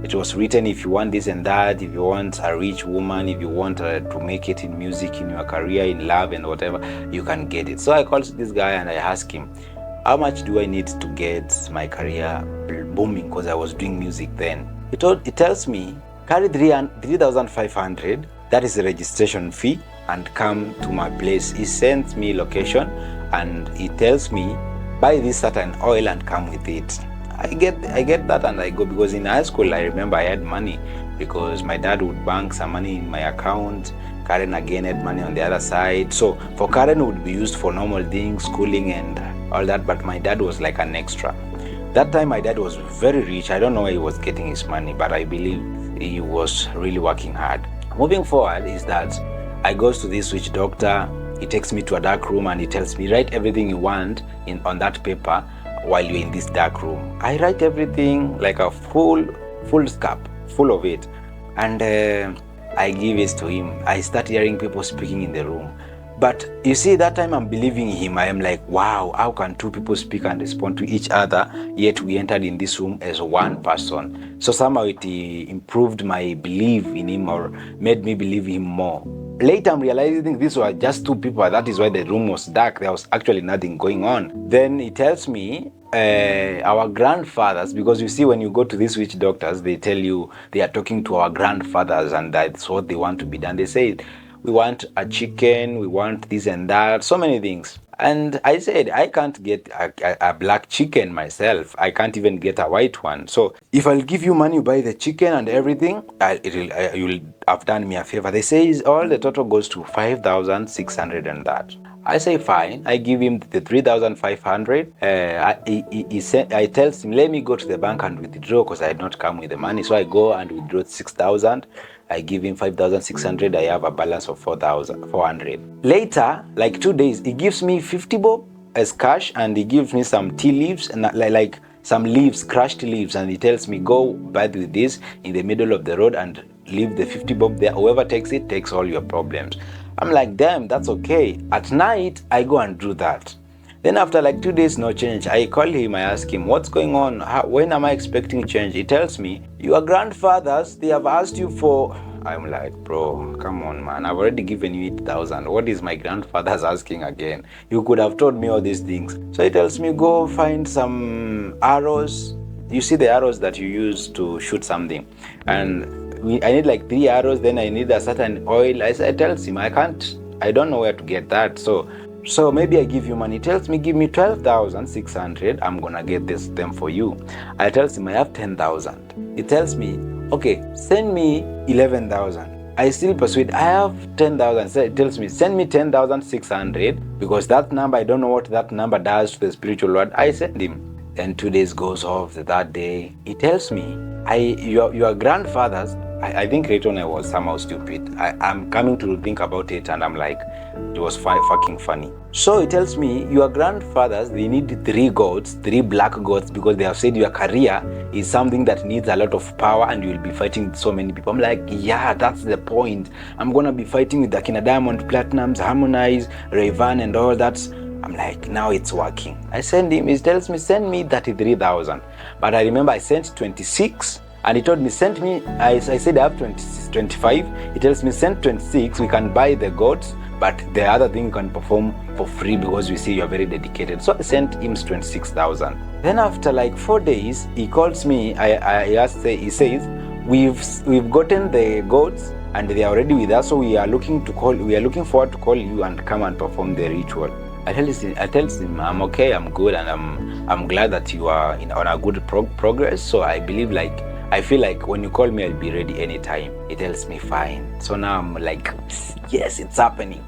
it was written, if you want this and that, if you want a rich woman, if you want to make it in music, in your career, in love and whatever, you can get it. So I called this guy and I asked him, how much do I need to get my career booming? Because I was doing music then. He tells me, carry 3,500, that is the registration fee, and come to my place. He sends me location and he tells me, buy this certain oil and come with it. I get that and I go, because in high school I remember I had money because my dad would bank some money in my account. Karen again had money on the other side. So for Karen, it would be used for normal things, schooling and all that, but my dad was like an extra. That time my dad was very rich. I don't know where he was getting his money, but I believe he was really working hard. Moving forward is that I goes to this witch doctor. He takes me to a dark room and he tells me, write everything you want on that paper while you're in this dark room. I write everything like a full scap, full of it. And I give it to him. I start hearing people speaking in the room. But you see, that time I'm believing him. I am like, wow, how can two people speak and respond to each other, yet we entered in this room as one person? So somehow it improved my belief in him, or made me believe him more. Later I'm realizing these were just two people. That is why the room was dark. There was actually nothing going on. Then he tells me, our grandfathers, because you see, when you go to these witch doctors, they tell you they are talking to our grandfathers and that's what they want to be done. They say, we want a chicken, we want this and that, so many things. And I said, I can't get a black chicken myself. I can't even get a white one. So if I'll give you money, you buy the chicken and everything, you'll have done me a favor. They say all the total goes to 5,600 and that. I say fine. I give him the 3,500. I tells him, let me go to the bank and withdraw because I had not come with the money. So I go and withdraw 6,000. I give him 5,600. I have a balance of 4,400. Later, like 2 days, he gives me 50 bob as cash, and he gives me some tea leaves and like some leaves, crushed leaves, and he tells me, go bad with this in the middle of the road and leave the 50 bob there. Whoever takes it takes all your problems. I'm like, damn, that's okay. At night, I go and do that. Then after like 2 days, no change. I call him, I ask him, what's going on? When am I expecting change? He tells me, your grandfathers, they have asked you for... I'm like, bro, come on, man. I've already given you 8,000. What is my grandfather's asking again? You could have told me all these things. So he tells me, go find some arrows. You see the arrows that you use to shoot something. And I need like 3 arrows. Then I need a certain oil. I tells him, I don't know where to get that. So maybe I give you money. He tells me, give me 12,600. I'm going to get them for you. I tells him, I have 10,000. He tells me, okay, send me 11,000. I still persuade, I have 10,000. So it tells me, send me 10,600 because that number, I don't know what that number does to the spiritual world. I send him. Then 2 days goes off. That day, he tells me, your grandfathers, I think Rayton was somehow stupid. I'm coming to think about it and I'm like, it was fucking funny. So he tells me, your grandfathers, they need 3 goats, 3 black goats, because they have said your career is something that needs a lot of power and you will be fighting so many people. I'm like, yeah, that's the point. I'm going to be fighting with the Akina Diamond Platinums, Harmonize, Rayvan and all that. I'm like, now it's working. I send him, he tells me, send me 33,000. But I remember I sent 26. And he told me, send me, I said I have 25. He tells me, send 26, we can buy the goats, but the other thing you can perform for free because we see you are very dedicated. So I sent him 26,000. Then after like 4 days, he calls me, he says, we've gotten the goats and they are already with us, so we are looking forward to call you and come and perform the ritual. I tell him, I'm okay, I'm good, and I'm glad that you are on a good progress. So I feel like when you call me, I'll be ready anytime. He tells me, fine. So now I'm like, yes, it's happening.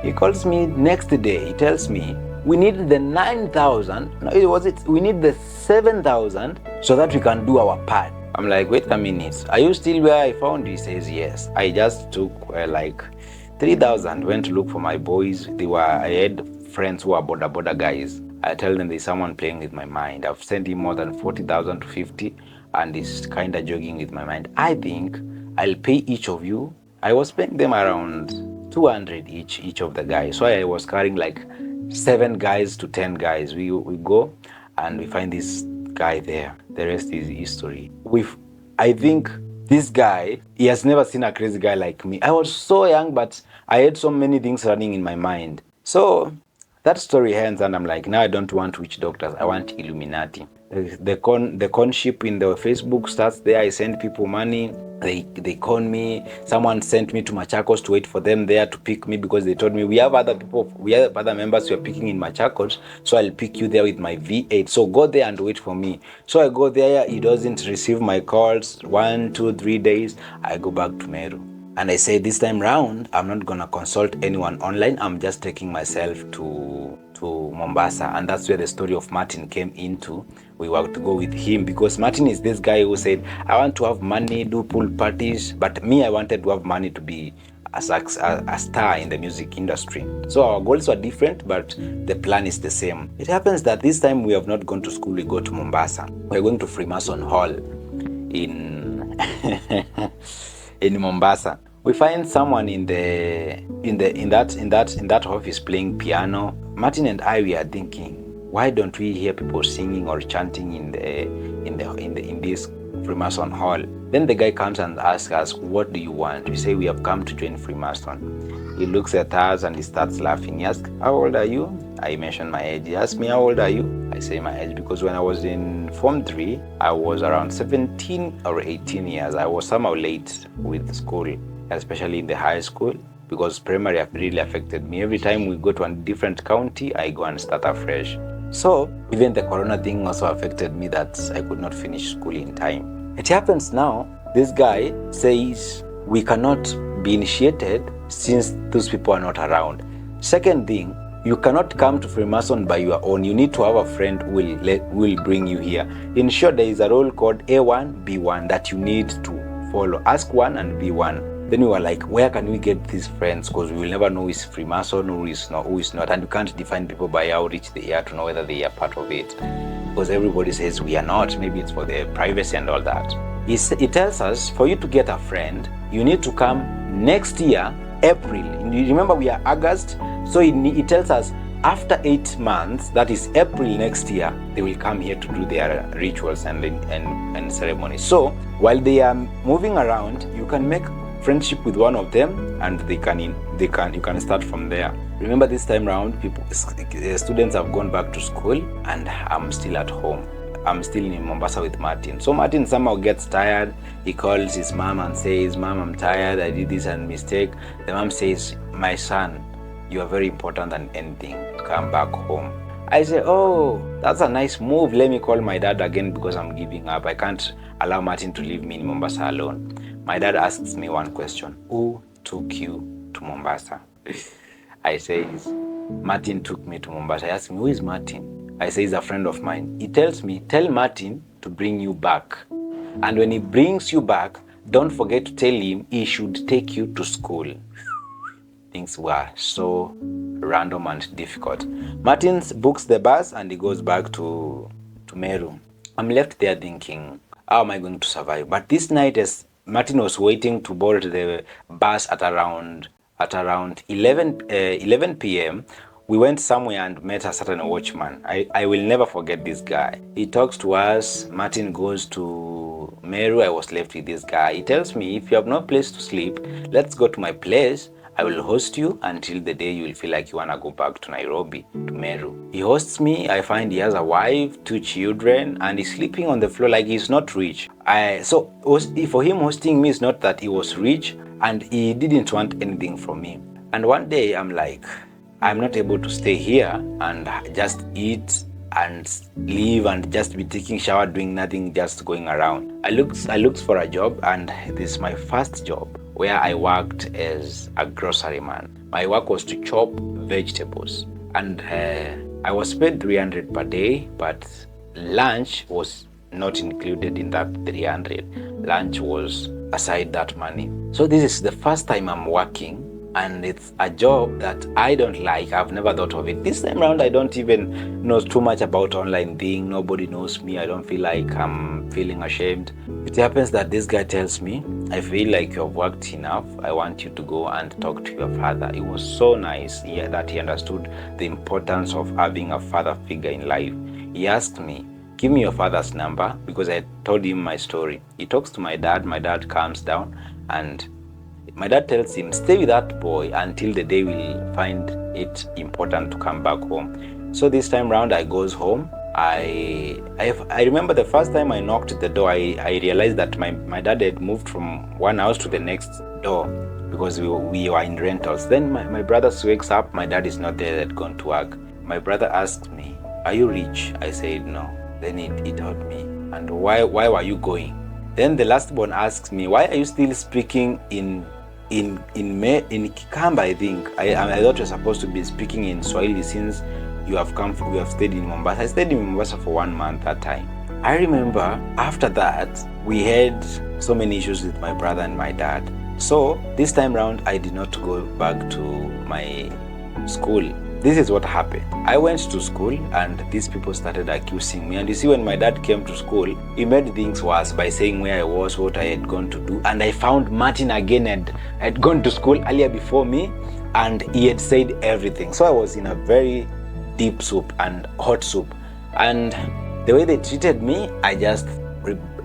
He calls me next day. He tells me, we need the 9,000. No, we need the 7,000 so that we can do our part. I'm like, wait a minute. Are you still where I found you? He says, yes. I just took like 3,000, went to look for my boys. I had friends who are border guys. I tell them there's someone playing with my mind. I've sent him more than 40,000 to 50. And he's kind of jogging with my mind. I think I'll pay each of you. I was paying them around 200 each of the guys. So I was carrying like 7 guys to 10 guys. We go and we find this guy there. The rest is history. I think this guy, he has never seen a crazy guy like me. I was so young, but I had so many things running in my mind. So that story ends and I'm like, now I don't want witch doctors. I want Illuminati. The conship in the Facebook starts there. I send people money. They con me. Someone sent me to Machakos to wait for them there to pick me because they told me we have other members who are picking in Machakos, so I'll pick you there with my V8. So go there and wait for me. So I go there. He doesn't receive my calls. 1, 2, 3 days. I go back to Meru. And I say this time round, I'm not gonna consult anyone online. I'm just taking myself to Mombasa, and that's where the story of Martin came into. We were to go with him because Martin is this guy who said, I want to have money, do pool parties, but me, I wanted to have money to be a star in the music industry. So our goals were different, but the plan is the same. It happens that this time we have not gone to school, we go to Mombasa. We're going to Freemason Hall in in Mombasa. We find someone in that office playing piano. Martin and I, we are thinking, why don't we hear people singing or chanting in this Freemason Hall? Then the guy comes and asks us, what do you want? We say, we have come to join Freemason. He looks at us and he starts laughing. He asks, how old are you? I mention my age. He asks me, how old are you? I say my age because when I was in Form 3, I was around 17 or 18 years. I was somehow late with school, especially in the high school, because primary have really affected me. Every time we go to a different county, I go and start afresh. So even the corona thing also affected me, that I could not finish school in time. It happens now, this guy says we cannot be initiated since those people are not around. Second thing, You cannot come to Freemason by your own. You need to have a friend who will bring you here. In short, there is a rule called A1, B1 that you need to follow. Ask 1 and B1. Then we were like, where can we get these friends? Because we will never know who is Freemason, who is not. And you can't define people by how rich they are to know whether they are part of it. Because everybody says we are not. Maybe it's for their privacy and all that. It tells us, for you to get a friend, you need to come next year, April. You remember we are August, so it tells us after 8 months, that is April next year, they will come here to do their rituals and ceremonies. So while they are moving around, you can make friendship with one of them, and you can start from there. Remember, this time around, students have gone back to school, and I'm still at home. I'm still in Mombasa with Martin. So Martin somehow gets tired. He calls his mom and says, "Mom, I'm tired. I did this and mistake." The mom says, "My son, you are very important than anything. Come back home." I say, "Oh, that's a nice move. Let me call my dad again because I'm giving up. I can't allow Martin to leave me in Mombasa alone." My dad asks me one question: "Who took you to Mombasa?" I say, "Martin took me to Mombasa." He asks me, "Who is Martin?" I say, "He's a friend of mine." He tells me, "Tell Martin to bring you back. And when he brings you back, don't forget to tell him he should take you to school." Things were so random and difficult. Martin books the bus and he goes back to Meru. I'm left there thinking, how am I going to survive? But this night, as Martin was waiting to board the bus at around 11 p.m., we went somewhere and met a certain watchman. I will never forget this guy. He talks to us. Martin goes to Meru. I was left with this guy. He tells me, "If you have no place to sleep, let's go to my place. I will host you until the day you will feel like you want to go back to Nairobi, to Meru." He hosts me. I find he has a wife, 2 children, and he's sleeping on the floor like he's not rich. So for him, hosting me is not that he was rich, and he didn't want anything from me. And one day I'm like, I'm not able to stay here and just eat and leave and just be taking shower, doing nothing, just going around. I looked for a job, and this is my first job where I worked as a grocery man. My work was to chop vegetables, and I was paid 300 per day, but lunch was not included in that 300. Lunch was aside that money. So this is the first time I'm working, and it's a job that I don't like. I've never thought of it. This time around, I don't even know too much about online thing. Nobody knows me. I don't feel like I'm feeling ashamed. It happens that this guy tells me, "I feel like you've worked enough. I want you to go and talk to your father." It was so nice that he understood the importance of having a father figure in life. He asked me, "Give me your father's number," because I told him my story. He talks to my dad. My dad calms down, and my dad tells him, "Stay with that boy until the day we'll find it important to come back home." So this time round, I goes home. I remember the first time I knocked at the door, I realized that my dad had moved from one house to the next door because we were in rentals. Then my brother wakes up. My dad is not there. They'd gone to work. My brother asked me, "Are you rich?" I said no. Then he told me, "And why were you going?" Then the last born asks me, "Why are you still speaking in Kikamba?" I think I thought you're supposed to be speaking in Swahili since you have stayed in Mombasa. I stayed in Mombasa for 1 month that time. I remember after that we had so many issues with my brother and my dad. So this time round, I did not go back to my school. This is what happened. I went to school and these people started accusing me. And you see, when my dad came to school, he made things worse by saying where I was, what I had gone to do. And I found Martin again and had gone to school earlier before me, and he had said everything. So I was in a very deep soup and hot soup. And the way they treated me, I just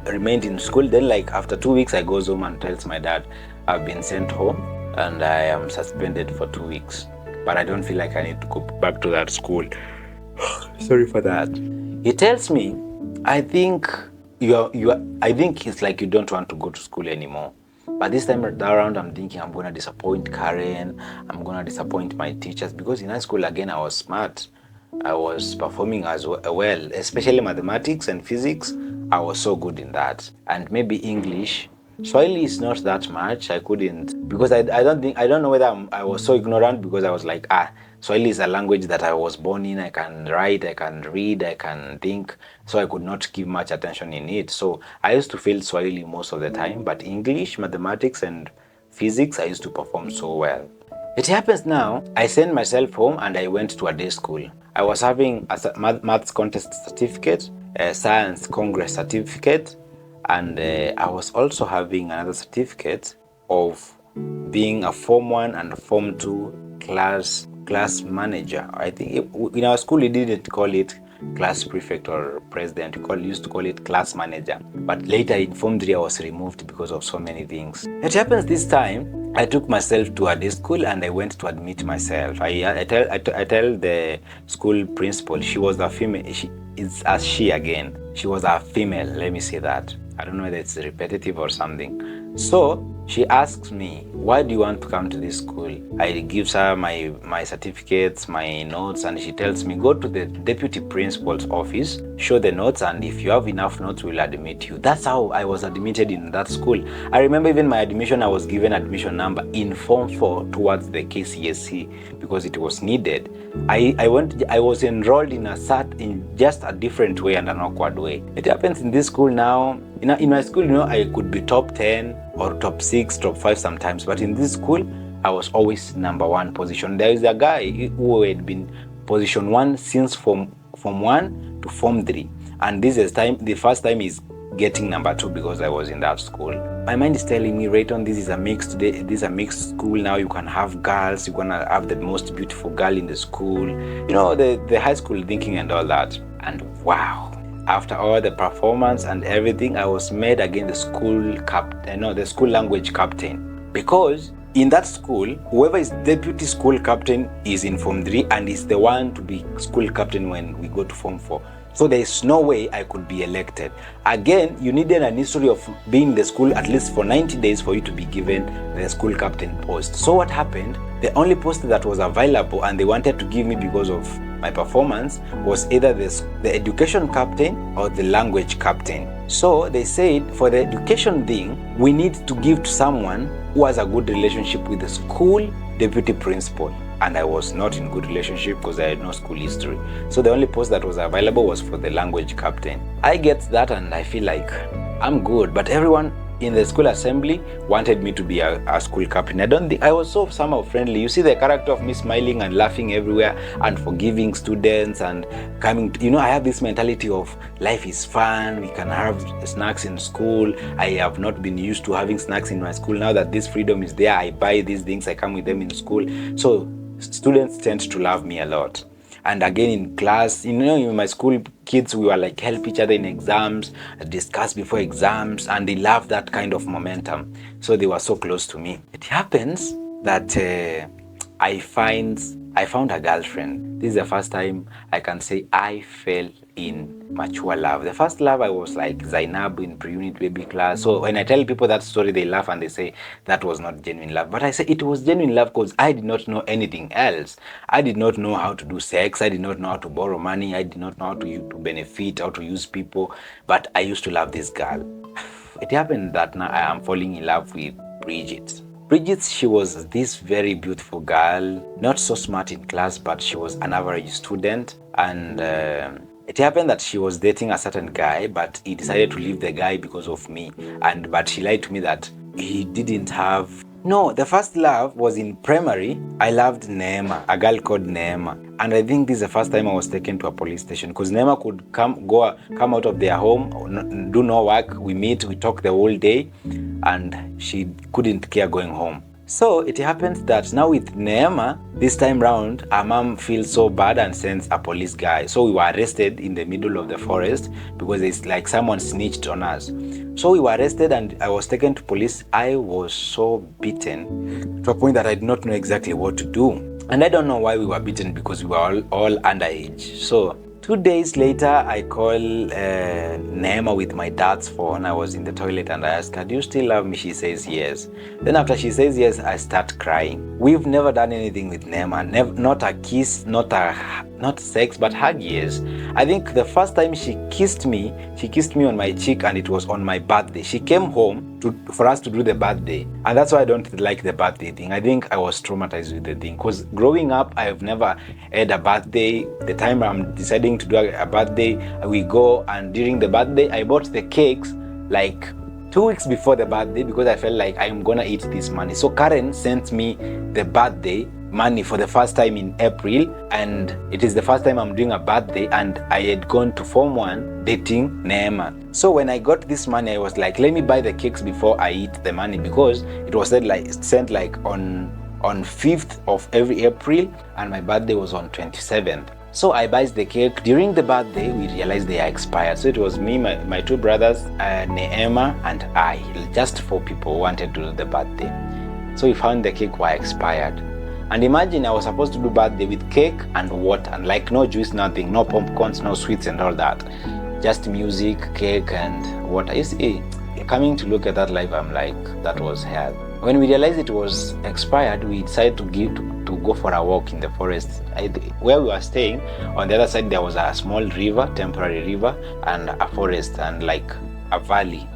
remained in school. Then like after 2 weeks, I goes home and tells my dad, "I've been sent home and I am suspended for 2 weeks. But I don't feel like I need to go back to that school." Sorry for that. He tells me, I think it's like you don't want to go to school anymore. But this time around, I'm thinking I'm going to disappoint Karen. I'm going to disappoint my teachers, because in high school, again, I was smart. I was performing as well, especially mathematics and physics. I was so good in that. And maybe English, Swahili is not that much. I couldn't, because I don't know whether I was so ignorant, because I was like, Swahili is a language that I was born in. I can write, I can read, I can think. So I could not give much attention in it. So I used to fail Swahili most of the time, but English, mathematics, and physics, I used to perform so well. It happens now, I sent myself home and I went to a day school. I was having a maths contest certificate, a science congress certificate, and I was also having another certificate of being a Form 1 and Form 2 class manager. I think in our school we didn't call it class prefect or president. We used to call it class manager. But later in Form 3 I was removed because of so many things. It happens this time, I took myself to a day school and I went to admit myself. I tell the school principal, she was a female, she was a female, let me say that. I don't know whether it's repetitive or something. So she asks me, why do you want to come to this school? I give her my certificates, my notes, and she tells me, go to the deputy principal's office, show the notes, and if you have enough notes, we'll admit you. That's how I was admitted in that school. I remember even my admission, I was given admission number in Form 4 towards the KCSE because it was needed. I was enrolled in just a different way and an awkward way. It happens in this school now. In my school, I could be top 10 or top 6, top 5 sometimes, but in this school, I was always number 1 position. There is a guy who had been position 1 since Form 1 to Form 3, and this is the first time he's getting number 2 because I was in that school. My mind is telling me, Rayton, this is a mixed school now. You can have girls, you're gonna have the most beautiful girl in the school. The high school thinking and all that. And wow. After all the performance and everything, I was made again the school language captain. Because in that school, whoever is deputy school captain is in Form 3 and is the one to be school captain when we go to Form 4. So there is no way I could be elected. Again, you needed an history of being in the school at least for 90 days for you to be given the school captain post. So what happened? The only post that was available and they wanted to give me because of my performance was either the education captain or the language captain. So they said for the education thing, we need to give to someone who has a good relationship with the school deputy principal. And I was not in good relationship because I had no school history. So the only post that was available was for the language captain. I get that and I feel like I'm good, but everyone in the school assembly wanted me to be a school captain. I was so somehow friendly. You see the character of me smiling and laughing everywhere and forgiving students and coming to, I have this mentality of life is fun, we can have snacks in school. I have not been used to having snacks in my school. Now that this freedom is there, I buy these things, I come with them in school. So students tend to love me a lot. And again in class, in my school, kids, we were like help each other in exams, discuss before exams, and they love that kind of momentum. So they were so close to me. It happens that I found a girlfriend. This is the first time I can say I fell in mature love. The first love, I was like Zainab in pre-unit baby class. So when I tell people that story, they laugh and they say that was not genuine love. But I say it was genuine love because I did not know anything else. I did not know how to do sex. I did not know how to borrow money. I did not know how to benefit, how to use people. But I used to love this girl. It happened that now I am falling in love with Bridget. Bridget, she was this very beautiful girl, not so smart in class, but she was an average student. And it happened that she was dating a certain guy, but he decided to leave the guy because of me. But she lied to me that he didn't have... No, the first love was in primary. I loved Neema, a girl called Neema. And I think this is the first time I was taken to a police station because Neema could come out of their home, do no work. We meet, we talk the whole day, and she couldn't care going home. So it happens that now with Neema, this time round, our mom feels so bad and sends a police guy. So we were arrested in the middle of the forest because it's like someone snitched on us. So we were arrested and I was taken to police. I was so beaten to a point that I did not know exactly what to do. And I don't know why we were beaten because we were all underage. So 2 days later, I call Neema with my dad's phone. I was in the toilet and I asked her, do you still love me? She says yes. Then after she says yes, I start crying. We've never done anything with Neema. Not a kiss, not a not sex, but hug, yes. I think the first time she kissed me on my cheek, and it was on my birthday. She came home for us to do the birthday, and that's why I don't like the birthday thing. I think I was traumatized with the thing, because growing up, I have never had a birthday. The time I'm deciding to do a birthday, we go, and during the birthday, I bought the cakes like 2 weeks before the birthday, because I felt like I'm gonna eat this money. So Karen sent me the birthday money for the first time in April, and it is the first time I'm doing a birthday, and I had gone to Form 1 dating Neema. So when I got this money, I was like, let me buy the cakes before I eat the money, because it was sent like on 5th of every April, and my birthday was on 27th. So I buy the cake. During the birthday, we realized they are expired. So it was me, my two brothers, Neema, and I, just 4 people who wanted to do the birthday. So we found the cake were expired. And imagine I was supposed to do birthday with cake and water, and like no juice, nothing, no popcorns, no sweets and all that. Just music, cake and water. You see, coming to look at that life, I'm like, that was hell. When we realized it was expired, we decided to go for a walk in the forest. Where we were staying, on the other side there was a small river, temporary river, and a forest and like a valley.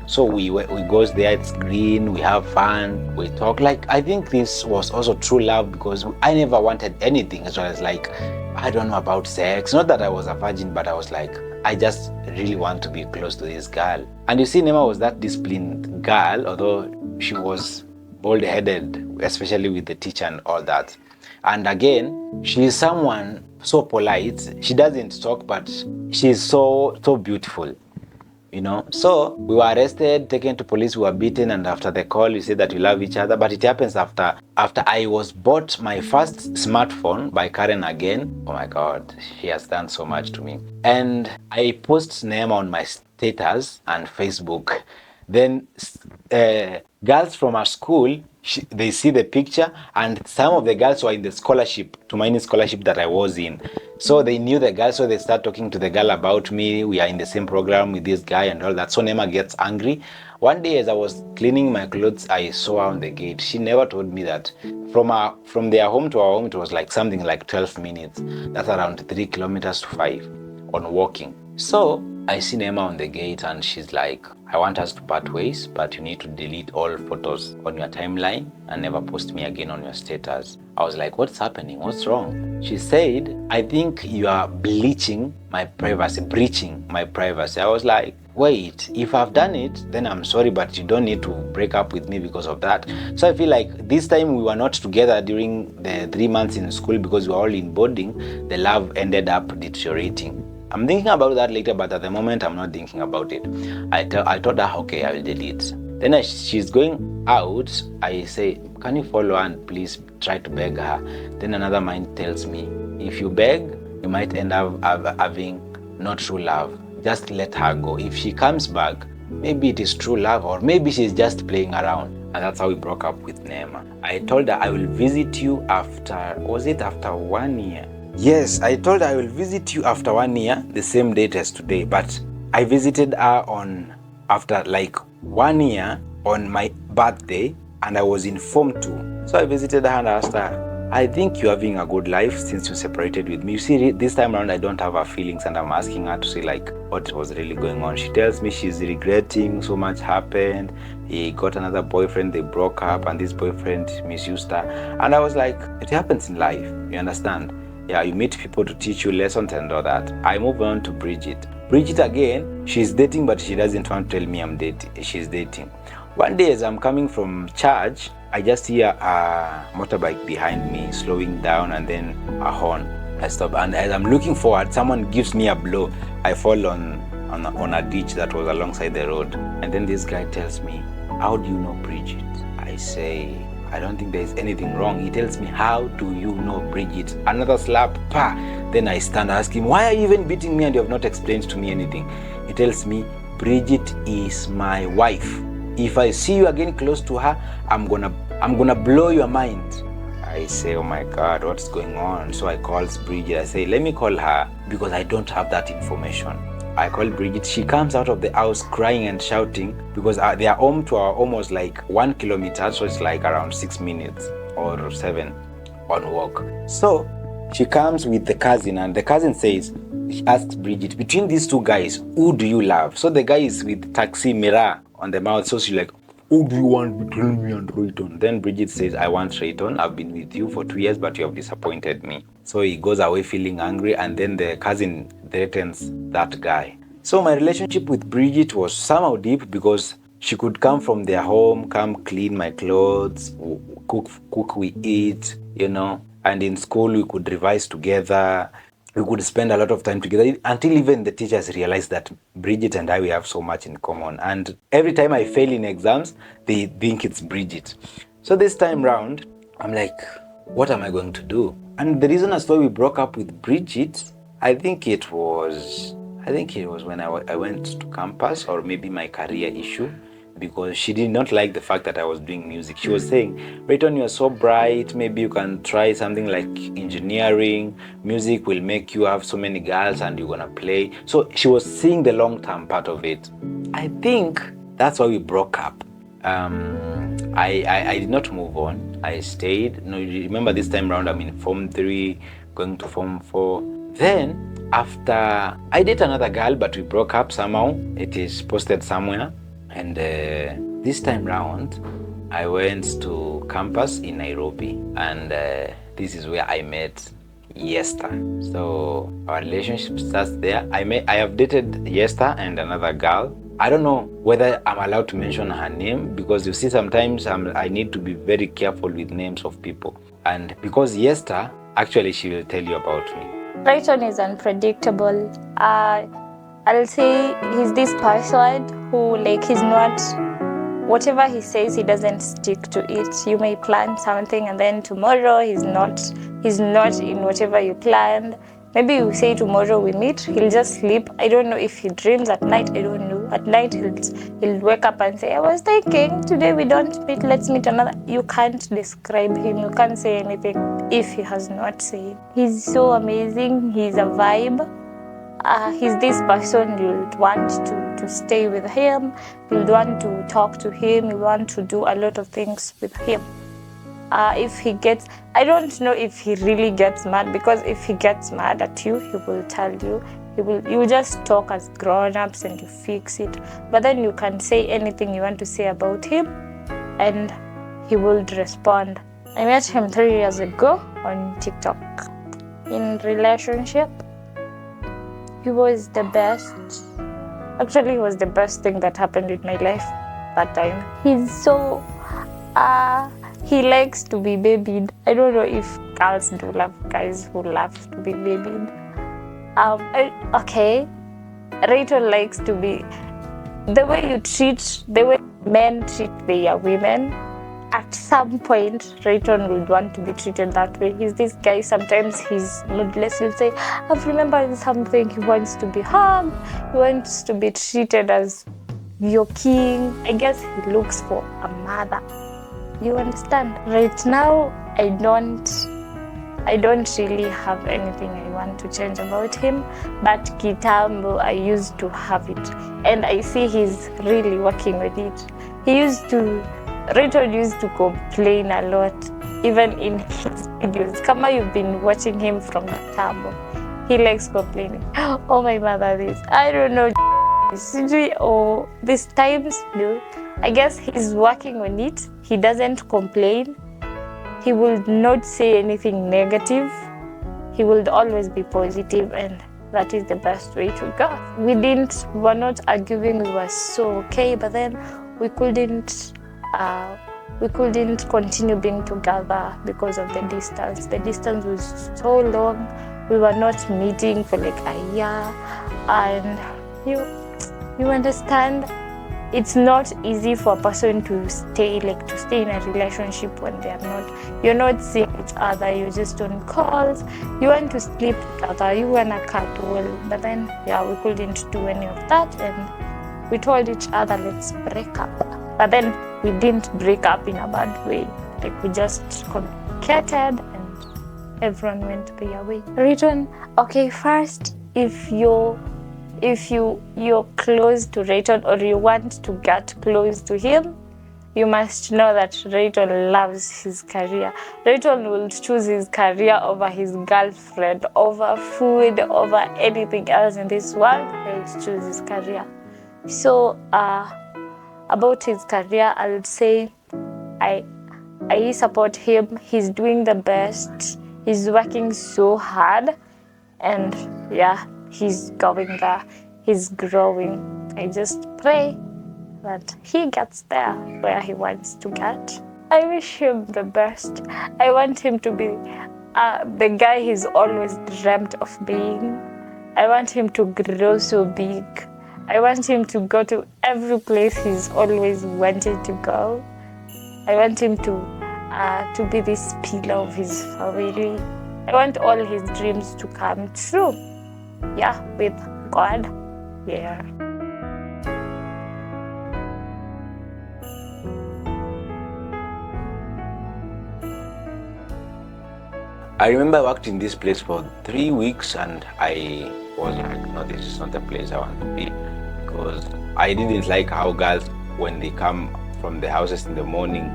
So we goes there, it's green, we have fun, we talk. Like, I think this was also true love, because I never wanted anything. So I was like, I don't know about sex. Not that I was a virgin, but I was like, I just really want to be close to this girl. And you see, Neema was that disciplined girl, although she was bald-headed, especially with the teacher and all that. And again, she is someone so polite. She doesn't talk, but she's so beautiful. You know, so we were arrested, taken to police, we were beaten, and after the call, we said that we love each other. But it happens after I was bought my first smartphone by Karen again. Oh my God, she has done so much to me. And I post Neema on my status and Facebook. Then girls from our school, they see the picture, and some of the girls were in the scholarship, Tumaini scholarship that I was in. So they knew the girl, so they start talking to the girl about me. We are in the same program with this guy and all that. So Neema gets angry. One day as I was cleaning my clothes, I saw her on the gate. She never told me that from their home to our home, it was like something like 12 minutes. That's around 3 kilometers to 5 on walking. So I see Neema on the gate, and she's like, I want us to part ways, but you need to delete all photos on your timeline and never post me again on your status. I was like, what's happening? What's wrong? She said, I think you are breaching my privacy. I was like, wait, if I've done it, then I'm sorry, but you don't need to break up with me because of that. So I feel like this time we were not together during the 3 months in school because we were all in boarding. The love ended up deteriorating. I'm thinking about that later, but at the moment I'm not thinking about it. I told her, okay, I will delete. Then as she's going out, I say, can you follow her and please try to beg her? Then another mind tells me, if you beg, you might end up having not true love. Just let her go. If she comes back, maybe it is true love, or maybe she's just playing around. And that's how we broke up with Neema. I told her I will visit you after 1 year? Yes, I told her I will visit you after 1 year, the same date as today. But I visited her after like 1 year on my birthday, and I was in Form 2. So I visited her and asked her, I think you're having a good life since you separated with me. You see, this time around I don't have her feelings, and I'm asking her to see like what was really going on. She tells me she's regretting so much happened. He got another boyfriend, they broke up, and this boyfriend misused her. And I was like, it happens in life, you understand? Yeah, you meet people to teach you lessons and all that. I move on to Bridget. Bridget again, she's dating, but she doesn't want to tell me she's dating. One day as I'm coming from church, I just hear a motorbike behind me slowing down, and then a horn. I stop, and as I'm looking forward, someone gives me a blow. I fall on a ditch that was alongside the road. And then this guy tells me, how do you know Bridget? I say, I don't think there's anything wrong. He tells me, how do you know Bridget? Another slap, pa! Then I stand, ask him, why are you even beating me and you have not explained to me anything? He tells me, Bridget is my wife. If I see you again close to her, I'm gonna blow your mind. I say, oh my God, what's going on? So I call Bridget. I say, let me call her because I don't have that information. I call Bridget. She comes out of the house crying and shouting because their home to our home was like 1 kilometer, so it's like around 6 minutes or 7 on walk. So she comes with the cousin, and the cousin says, she asks Bridget, between these two guys, who do you love? So the guy is with Taxi Mira on the mouth, so she's like, who do you want between me and Rayton? Then Bridget says, I want Rayton. I've been with you for 2 years, but you have disappointed me. So he goes away feeling angry, and then the cousin threatens that guy. So my relationship with Bridget was somehow deep because she could come from their home, come clean my clothes, cook we eat, you know. And in school we could revise together. We could spend a lot of time together until even the teachers realized that Bridget and I, we have so much in common. And every time I fail in exams, they think it's Bridget. So this time round, I'm like, what am I going to do? And the reason as why we broke up with Bridget, I think it was when I went to campus, or maybe my career issue, because she did not like the fact that I was doing music. She was saying, Rayton, you are so bright, maybe you can try something like engineering. Music will make you have so many girls and you're gonna play. So she was seeing the long-term part of it. I think that's why we broke up. I did not move on. I stayed. No, you remember this time around I'm in Form 3, going to Form 4. Then, after I dated another girl, but we broke up somehow. It is posted somewhere. And this time round, I went to campus in Nairobi, and this is where I met Yesta. So our relationship starts there. I have dated Yesta and another girl. I don't know whether I'm allowed to mention her name, because you see sometimes I need to be very careful with names of people. And because Yesta, actually she will tell you about me. Rayton is unpredictable. I'll say he's this person who, like, he's not, whatever he says, he doesn't stick to it. You may plan something and then tomorrow he's not in whatever you planned. Maybe you say tomorrow we meet, he'll just sleep. I don't know if he dreams at night, I don't know. At night he'll wake up and say, I was thinking today we don't meet, let's meet another. You can't describe him, you can't say anything if he has not said. He's so amazing, he's a vibe. He's this person you'll want to stay with him, you'll want to talk to him, you want to do a lot of things with him. If he gets, I don't know if he really gets mad, because if he gets mad at you, he will tell you. You just talk as grown-ups and you fix it. But then you can say anything you want to say about him and he will respond. I met him 3 years ago on TikTok. In relationship, he was the best. Actually, he was the best thing that happened in my life that time. He's so, he likes to be babied. I don't know if girls do love guys who love to be babied. Okay, Rayton likes to be, the way men treat their women, at some point, Rayton would want to be treated that way. He's this guy, sometimes he's moodless. He'll say, I've remembered something. He wants to be hugged. He wants to be treated as your king. I guess he looks for a mother. You understand? Right now, I don't really have anything I want to change about him. But kitambo, I used to have it. And I see he's really working with it. Rayton used to complain a lot, even in his videos. Kama you've been watching him from the table, he likes complaining. Oh, my mother, this. I don't know. Or these times, no. I guess he's working on it. He doesn't complain. He will not say anything negative. He will always be positive, and that is the best way to go. We were not arguing. We were so okay, but then we couldn't continue being together because of the distance. The distance was so long. We were not meeting for like a year, and you understand, it's not easy for a person to stay in a relationship when you're not seeing each other. You're just on calls. You want to sleep together. You want to cuddle, but then we couldn't do any of that, and we told each other, let's break up. But then we didn't break up in a bad way. Like, we just communicated and everyone went their way. Rayton, okay, first, if you're close to Rayton or you want to get close to him, you must know that Rayton loves his career. Rayton will choose his career over his girlfriend, over food, over anything else in this world. He will choose his career. So about his career, I would say I support him. He's doing the best. He's working so hard, and yeah, he's going there. He's growing. I just pray that he gets there where he wants to get. I wish him the best. I want him to be the guy he's always dreamt of being. I want him to grow so big. I want him to go to every place he's always wanted to go. I want him to be this pillar of his family. I want all his dreams to come true. Yeah, with God. Yeah. I remember I worked in this place for 3 weeks and I was like, no, this is not the place I want to be, because I didn't like how girls, when they come from the houses in the morning,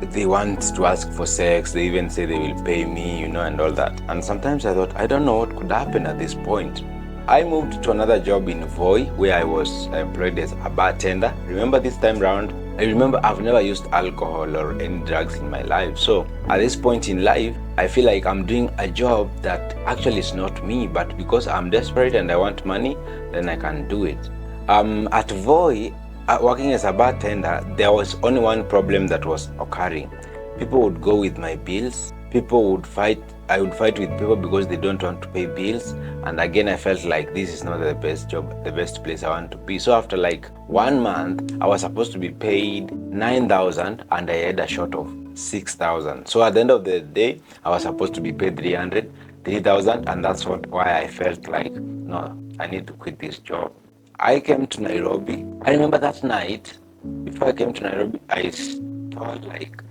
they want to ask for sex. They even say they will pay me, and all that. And sometimes I thought, I don't know what could happen at this point. I moved to another job in Voi where I was employed as a bartender. Remember this time round, I remember I've never used alcohol or any drugs in my life. So at this point in life, I feel like I'm doing a job that actually is not me, but because I'm desperate and I want money, then I can do it. At Voi, working as a bartender, there was only one problem that was occurring. People would go with my bills. People would fight. I would fight with people because they don't want to pay bills. And again, I felt like this is not the best job, the best place I want to be. So after like 1 month, I was supposed to be paid 9,000 and I had a short of 6,000. So at the end of the day, I was supposed to be paid 3,000, and that's why I felt like, no, I need to quit this job. I came to Nairobi. I remember that night, before I came to Nairobi, I stole like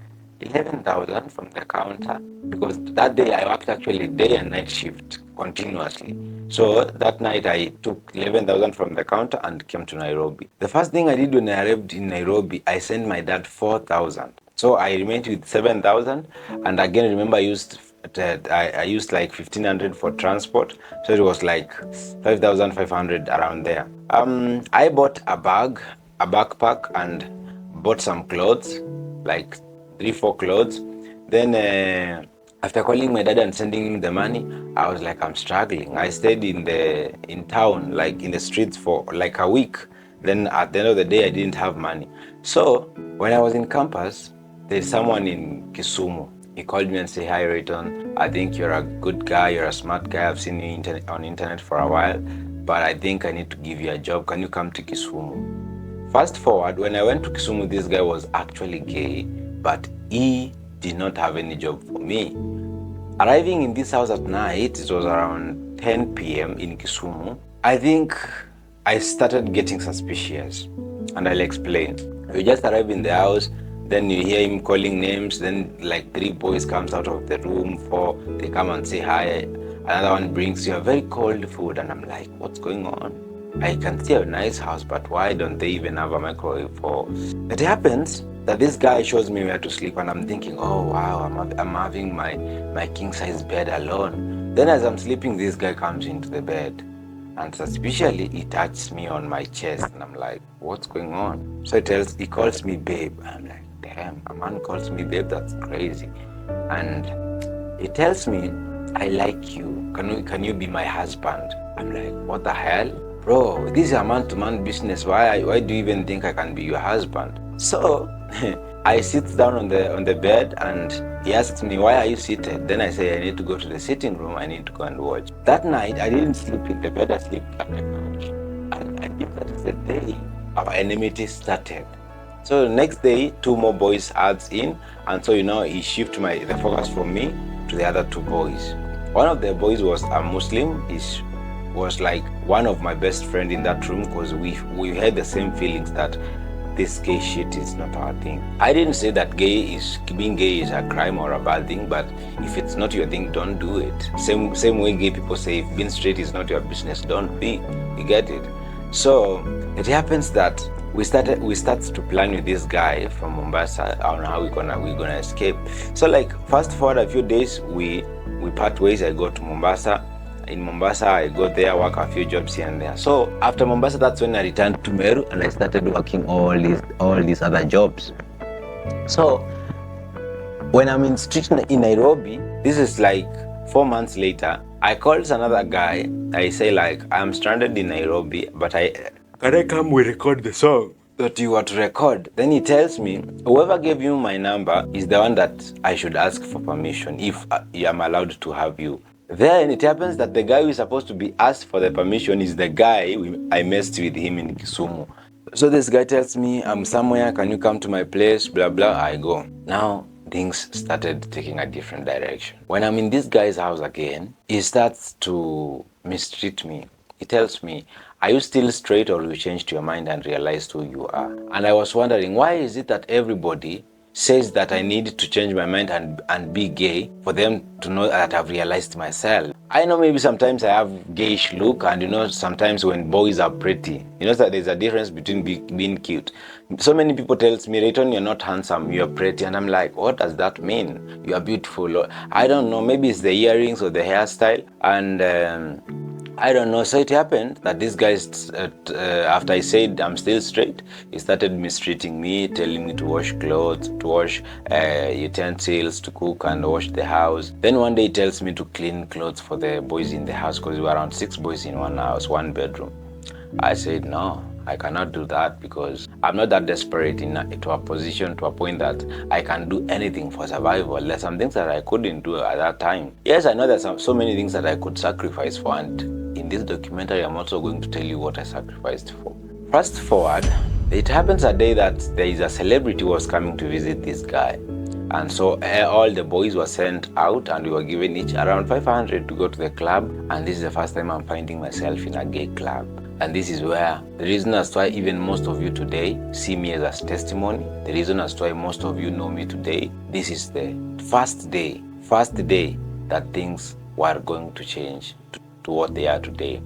11,000 from the counter, because that day I worked actually day and night shift continuously. So that night I took 11,000 from the counter and came to Nairobi. The first thing I did when I arrived in Nairobi, I sent my dad 4,000. So I remained with 7,000, and again, remember I used like 1,500 for transport, so it was like 5,500 around there. I bought a backpack, and bought some clothes, like 3-4 clothes. Then after calling my dad and sending him the money, I was like, I'm struggling. I stayed in town, like in the streets for like a week. Then at the end of the day, I didn't have money. So when I was in campus, there's someone in Kisumu. He called me and said, hi Rayton, I think you're a good guy, you're a smart guy. I've seen you on internet for a while, but I think I need to give you a job. Can you come to Kisumu? Fast forward, when I went to Kisumu, this guy was actually gay, but he did not have any job for me. Arriving in this house at night, it was around 10 p.m. in Kisumu. I think I started getting suspicious, and I'll explain. We just arrived in the house, then you hear him calling names, then like 3 boys comes out of the room, 4, they come and say hi. Another one brings you a very cold food, and I'm like, what's going on? I can see a nice house, but why don't they even have a microwave for? It happens that this guy shows me where to sleep, and I'm thinking, oh wow, I'm having my king size bed alone. Then as I'm sleeping, this guy comes into the bed, and suspiciously he touches me on my chest, and I'm like, what's going on? So he calls me babe, and I'm like, damn, a man calls me babe, that's crazy. And he tells me, I like you, can you be my husband? I'm like, what the hell? Bro, this is a man-to-man business. Why do you even think I can be your husband? So I sit down on the bed, and he asks me, why are you seated? Then I say, I need to go to the sitting room. I need to go and watch. That night, I didn't sleep in the bed. I slept at the couch. And I think that is the day our enmity started. So the next day, 2 more boys adds in. And so, he shifted the focus from me to the other 2 boys. One of the boys was a Muslim. He was like one of my best friends in that room, because we had the same feelings that this gay shit is not our thing. I didn't say that being gay is a crime or a bad thing, but if it's not your thing, don't do it. Same way gay people say, if being straight is not your business, don't be. You get it? So it happens that we started to plan with this guy from Mombasa on how we're gonna escape. So like fast forward a few days, we part ways. I go to Mombasa. In Mombasa, I go there, work a few jobs here and there. So after Mombasa, that's when I returned to Meru and I started working all these other jobs. So when I'm in street in Nairobi, this is like 4 months later, I called another guy. I say like, I'm stranded in Nairobi, but can I come we record the song that you want to record? Then he tells me, whoever gave you my number is the one that I should ask for permission if I'm allowed to have you. Then it happens that the guy who is supposed to be asked for the permission is the guy I messed with him in Kisumu. So this guy tells me, I'm somewhere, can you come to my place, blah, blah, I go. Now, things started taking a different direction. When I'm in this guy's house again, he starts to mistreat me. He tells me, are you still straight or you changed your mind and realized who you are? And I was wondering, why is it that everybody says that I need to change my mind and be gay for them to know that I've realized myself? I know maybe sometimes I have gayish look, and sometimes when boys are pretty, that there's a difference between being cute. So many people tells me, Rayton, you're not handsome, you're pretty. And I'm like, what does that mean? You are beautiful. I don't know, maybe it's the earrings or the hairstyle. And I don't know. So it happened that this guy, after I said I'm still straight, he started mistreating me, telling me to wash clothes, to wash utensils, to cook and wash the house. Then one day he tells me to clean clothes for the boys in the house, because we were around 6 boys in one house, 1 bedroom. I said, no, I cannot do that because I'm not that desperate to a position, to a point that I can do anything for survival. There's some things that I couldn't do at that time. Yes, I know there's so many things that I could sacrifice for, and in this documentary, I'm also going to tell you what I sacrificed for. Fast forward, it happens a day that there is a celebrity who was coming to visit this guy. And so all the boys were sent out and we were given each around 500 to go to the club. And this is the first time I'm finding myself in a gay club. And this is where the reason as to why even most of you today see me as a testimony, the reason as to why most of you know me today, this is the first day that things were going to change to what they are today.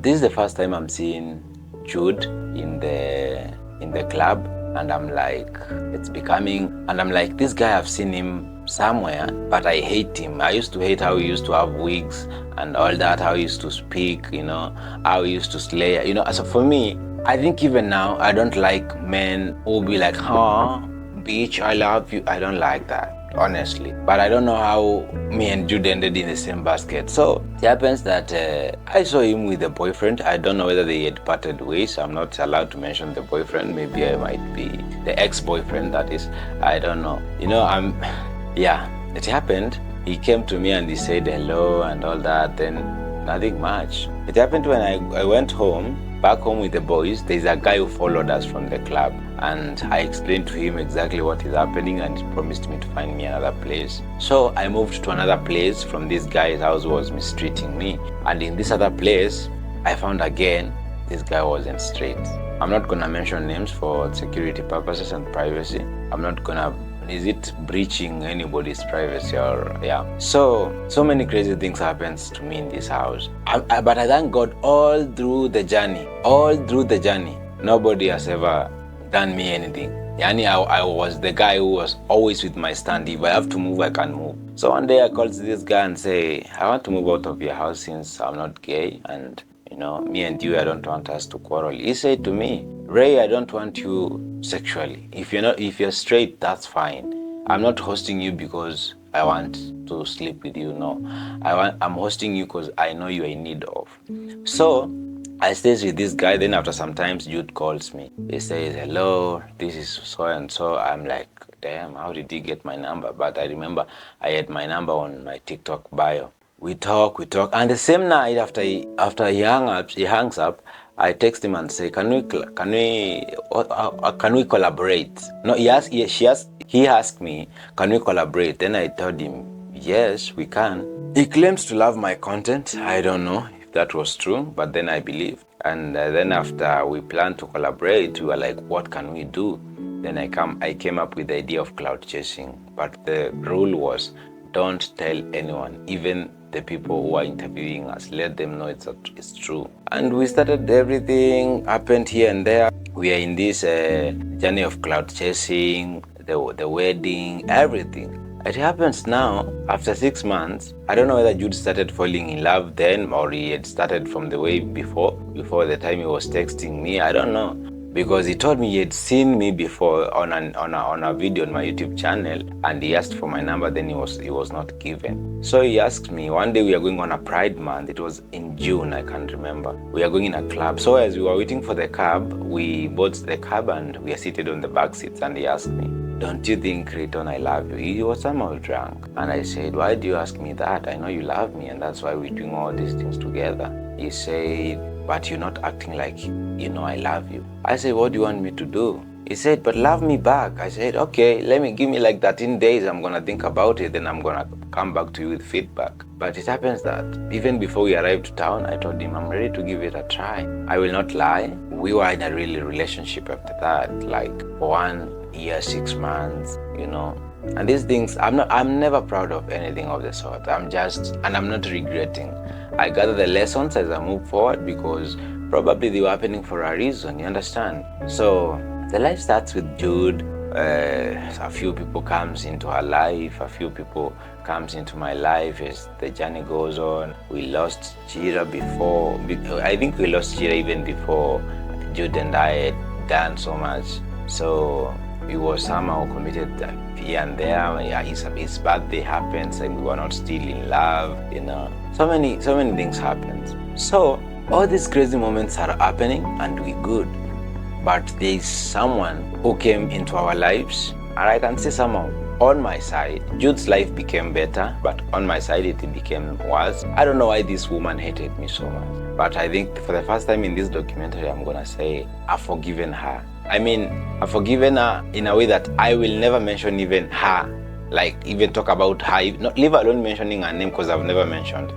This is the first time I'm seeing Jude in the club, and I'm like, it's becoming, and I'm like, this guy, I've seen him somewhere, but I hate him. I used to hate how he used to have wigs and all that, how he used to speak, how he used to slay, So for me, I think even now, I don't like men who be like, bitch, I love you. I don't like that, honestly. But I don't know how me and Jude ended in the same basket. So it happens that I saw him with a boyfriend. I don't know whether they had parted ways. I'm not allowed to mention the boyfriend. Maybe I might be the ex-boyfriend, that is. I don't know. It happened. He came to me and he said hello and all that. Then nothing much. It happened when I went home. Back home with the boys, there's a guy who followed us from the club, and I explained to him exactly what is happening, and he promised me to find me another place. So I moved to another place from this guy's house who was mistreating me, and in this other place, I found again this guy wasn't straight. I'm not gonna mention names for security purposes and privacy. I'm not gonna. Is it breaching anybody's privacy or So many crazy things happens to me in this house. But I thank God all through the journey, nobody has ever done me anything. I was the guy who was always with my stand. If I have to move, I can move. So one day I called this guy and say, I want to move out of your house since I'm not gay, and me and you, I don't want us to quarrel. He said to me, Ray, I don't want you sexually. If you're straight, that's fine. I'm not hosting you because I want to sleep with you. No, I'm hosting you because I know you are in need of. So I stays with this guy. Then after some time, Jude calls me. He says, hello, this is so and so. I'm like, damn, how did he get my number? But I remember I had my number on my TikTok bio. We talk, and the same night after he hangs up, I text him and say, can we collaborate? No, he asked me, can we collaborate? Then I told him, yes, we can. He claims to love my content. I don't know if that was true, but then I believe. And then after we planned to collaborate, we were like, what can we do? Then I came up with the idea of cloud chasing. But the rule was, don't tell anyone, even the people who are interviewing us. Let them know it's true. And we started, everything happened here and there. we are in this journey of cloud chasing, the wedding, everything. It happens now, after 6 months. I don't know whether Jude started falling in love then, or he had started from the way before the time he was texting me. I don't know. Because he told me he had seen me before on a video on my YouTube channel, and he asked for my number, then he was not given. So he asked me, one day we are going on a Pride month, it was in June, I can't remember. We are going in a club. So as we were waiting for the cab, we bought the cab and we are seated on the back seats, and he asked me, don't you think, Riton, I love you? He was somehow drunk. And I said, why do you ask me that? I know you love me, and that's why we're doing all these things together. He said, but you're not acting like you know I love you. I said, what do you want me to do? He said, but love me back. I said, okay, give me like 13 days. I'm going to think about it. Then I'm going to come back to you with feedback. But it happens that even before we arrived to town, I told him I'm ready to give it a try. I will not lie. We were in a really relationship after that, like 1 year, 6 months, you know. And these things, I'm never proud of anything of the sort. I'm not regretting. I gather the lessons as I move forward, because probably they were happening for a reason, you understand? So the life starts with Jude. A few people comes into her life, a few people comes into my life as the journey goes on. We lost Chira before. I think we lost Chira even before Jude and I had done so much. So we were somehow committed here and there. His birthday happens and we were not still in love, you know. So many things happened. So all these crazy moments are happening and we're good. But there is someone who came into our lives, and I can say somehow on my side, Jude's life became better, but on my side it became worse. I don't know why this woman hated me so much. But I think for the first time in this documentary, I'm gonna say I've forgiven her. I mean, I've forgiven her in a way that I will never mention even her, like even talk about her, not leave alone mentioning her name, because I've never mentioned.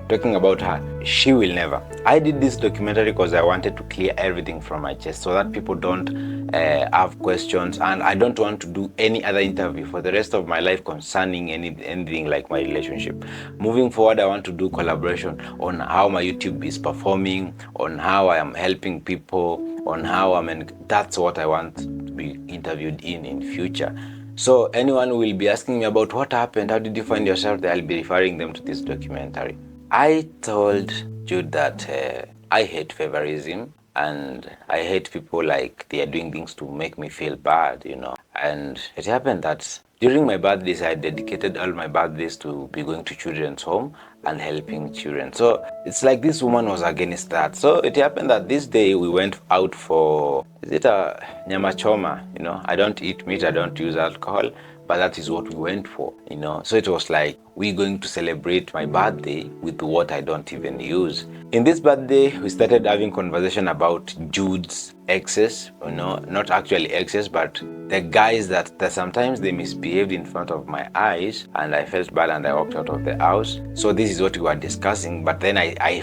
Talking about her, she will never. I did this documentary because I wanted to clear everything from my chest so that people don't have questions, and I don't want to do any other interview for the rest of my life concerning anything like my relationship. Moving forward, I want to do collaboration on how my YouTube is performing, on how I am helping people, on how that's what I want to be interviewed in future. So anyone who will be asking me about what happened, how did you find yourself there, I'll be referring them to this documentary. I told Jude that I hate favorism, and I hate people like they are doing things to make me feel bad, you know. And it happened that during my birthdays, I dedicated all my birthdays to be going to children's home and helping children. So it's like this woman was against that. So it happened that this day we went out for, is it a nyama choma? You know, I don't eat meat, I don't use alcohol, but that is what we went for, you know. So it was like, we're going to celebrate my birthday with what I don't even use. In this birthday, we started having conversation about Jude's exes, you know, not actually exes, but the guys that sometimes they misbehaved in front of my eyes, and I felt bad and I walked out of the house. So this is what we were discussing, but then I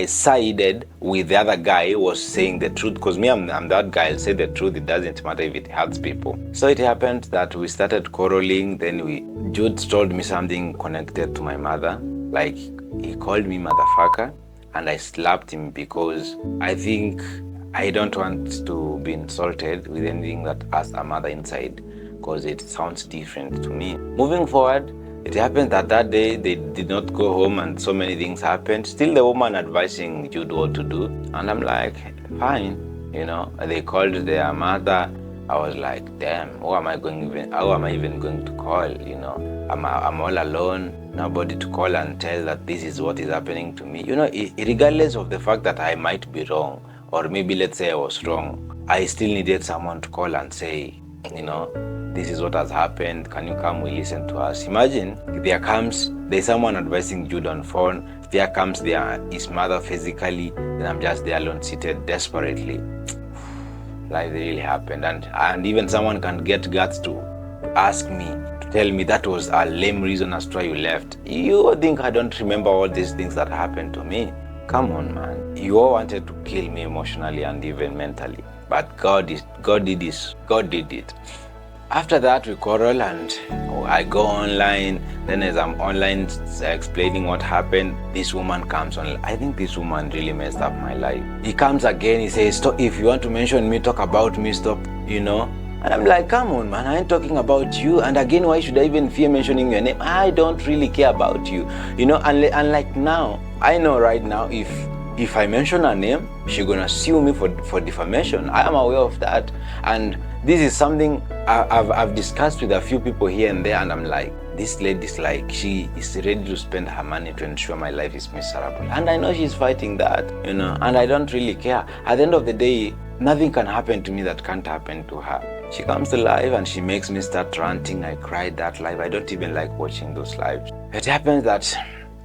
sided with the other guy who was saying the truth, because me, I'm that guy, I'll say the truth, it doesn't matter if it hurts people. So it happened that we started quarreling, then Jude told me something connected to my mother, like he called me motherfucker, and I slapped him because I think I don't want to be insulted with anything that has a mother inside, because it sounds different to me. Moving forward, it happened that day they did not go home and so many things happened. Still the woman advising Jude what to do, and I'm like, fine, you know. They called their mother. I was like, damn, how am I even going to call, you know? I'm all alone, nobody to call and tell that this is what is happening to me. You know, regardless of the fact that I might be wrong, or maybe let's say I was wrong, I still needed someone to call and say, you know, this is what has happened, can you come, we listen to us. Imagine, there's someone advising Jude on phone, there comes his mother physically, then I'm just there alone, seated desperately. Life really happened, and even someone can get guts to ask me, to tell me that was a lame reason as to why you left. You think I don't remember all these things that happened to me? Come on, man. You all wanted to kill me emotionally and even mentally, but God did it. After that, we quarrel and I go online. Then as I'm online explaining what happened, this woman comes on. I think this woman really messed up my life. He comes again, he says, stop, if you want to mention me, talk about me, stop, And I'm like, come on, man, I ain't talking about you. And again, why should I even fear mentioning your name? I don't really care about you, And like now, I know right now, if I mention her name, she's gonna sue me for defamation. I am aware of that. And this is something I've discussed with a few people here and there, and I'm like, this lady's like, she is ready to spend her money to ensure my life is miserable. And I know she's fighting that, and I don't really care. At the end of the day, nothing can happen to me that can't happen to her. She comes to live and she makes me start ranting. I cried that live. I don't even like watching those lives. It happens that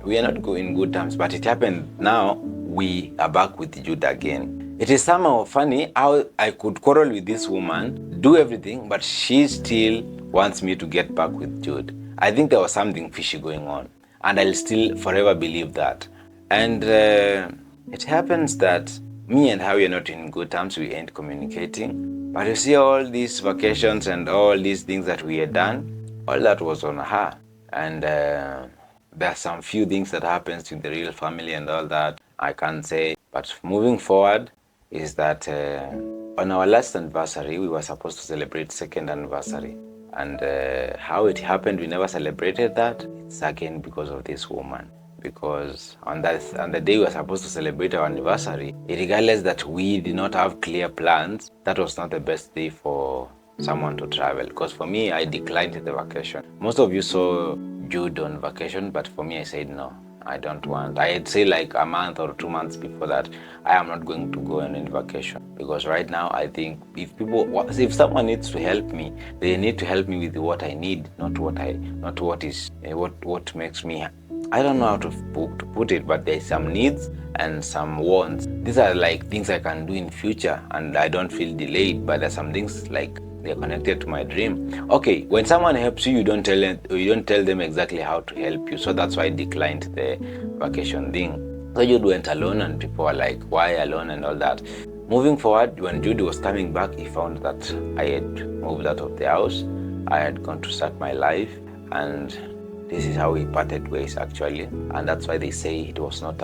we are not in good terms, but it happened now. We are back with Jude again. It is somehow funny how I could quarrel with this woman, do everything, but she still wants me to get back with Jude. I think there was something fishy going on, and I'll still forever believe that. And it happens that me and her, we are not in good terms, we ain't communicating. But you see, all these vacations and all these things that we had done, all that was on her. And there are some few things that happens in the real family and all that I can't say. But moving forward is that on our last anniversary, we were supposed to celebrate second anniversary. And how it happened, we never celebrated that. It's again because of this woman. Because on the day we were supposed to celebrate our anniversary, regardless that we did not have clear plans, that was not the best day for someone to travel. Because for me, I declined the vacation. Most of you saw Jude on vacation, but for me, I said no. I don't want. I'd say like a month or 2 months before that, I am not going to go on any vacation. Because right now, I think if someone needs to help me, they need to help me with what I need, not what makes me. I don't know how to put it, but there's some needs and some wants. These are like things I can do in future, and I don't feel delayed. But there's some things like they're connected to my dream. Okay, when someone helps you, you don't tell them exactly how to help you. So that's why I declined the vacation thing. So Jude went alone, and people were like, "Why alone?" and all that. Moving forward, when Jude was coming back, he found that I had moved out of the house. I had gone to start my life, and this is how we parted ways actually. And that's why they say it was not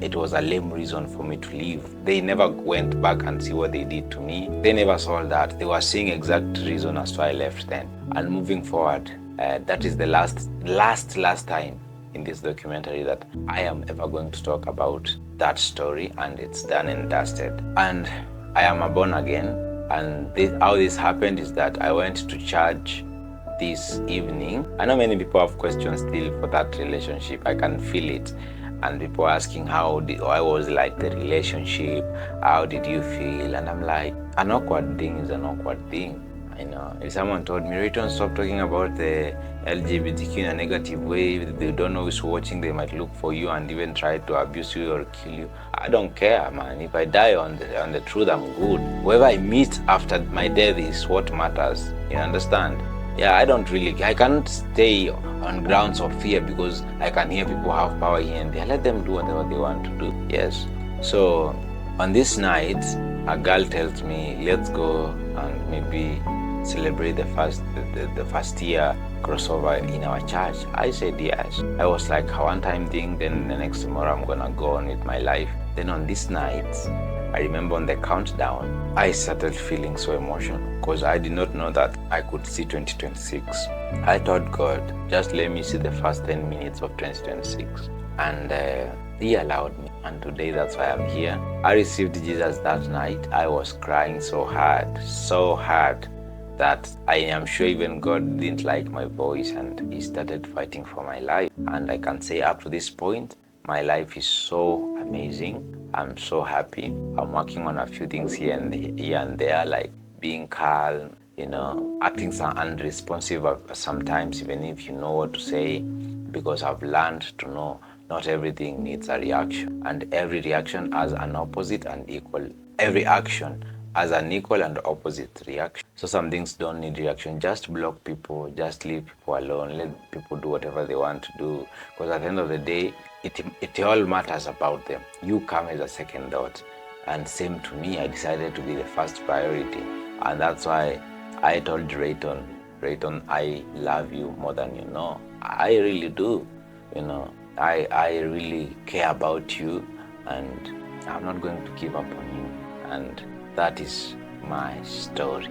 it was a lame reason for me to leave. They never went back and see what they did to me. They never saw that. They were seeing exact reason as to I left then. And moving forward, that is the last time in this documentary that I am ever going to talk about that story, and it's done and dusted. And I am a born again. And how this happened is that I went to church this evening. I know many people have questions still for that relationship. I can feel it. And people are asking how was like the relationship, how did you feel? And I'm like, an awkward thing is an awkward thing. I know. If someone told me, Rayton, stop talking about the LGBTQ in a negative way, they don't know who's watching, they might look for you and even try to abuse you or kill you. I don't care, man. If I die on the truth, I'm good. Whoever I meet after my death is what matters. You understand? Yeah, I can't stay on grounds of fear because I can hear people have power here and there. Let them do whatever they want to do. Yes. So on this night, a girl tells me, let's go and maybe celebrate the first year crossover in our church. I said yes. I was like a one-time thing, then the next tomorrow I'm gonna go on with my life. Then on this night, I remember on the countdown, I started feeling so emotional because I did not know that I could see 2026. I told God, just let me see the first 10 minutes of 2026. And He allowed me. And today, that's why I'm here. I received Jesus that night. I was crying so hard that I am sure even God didn't like my voice, and He started fighting for my life. And I can say up to this point, my life is so amazing. I'm so happy. I'm working on a few things here and there, like being calm, acting unresponsive sometimes, even if you know what to say, because I've learned to know not everything needs a reaction, and every reaction has an opposite and equal. Every action has an equal and opposite reaction. So some things don't need reaction. Just block people, just leave people alone, let people do whatever they want to do, because at the end of the day, it all matters about them. You come as a second thought. And same to me, I decided to be the first priority. And that's why I told Rayton, I love you more than you know. I really do. You know, I really care about you, and I'm not going to give up on you. And that is my story.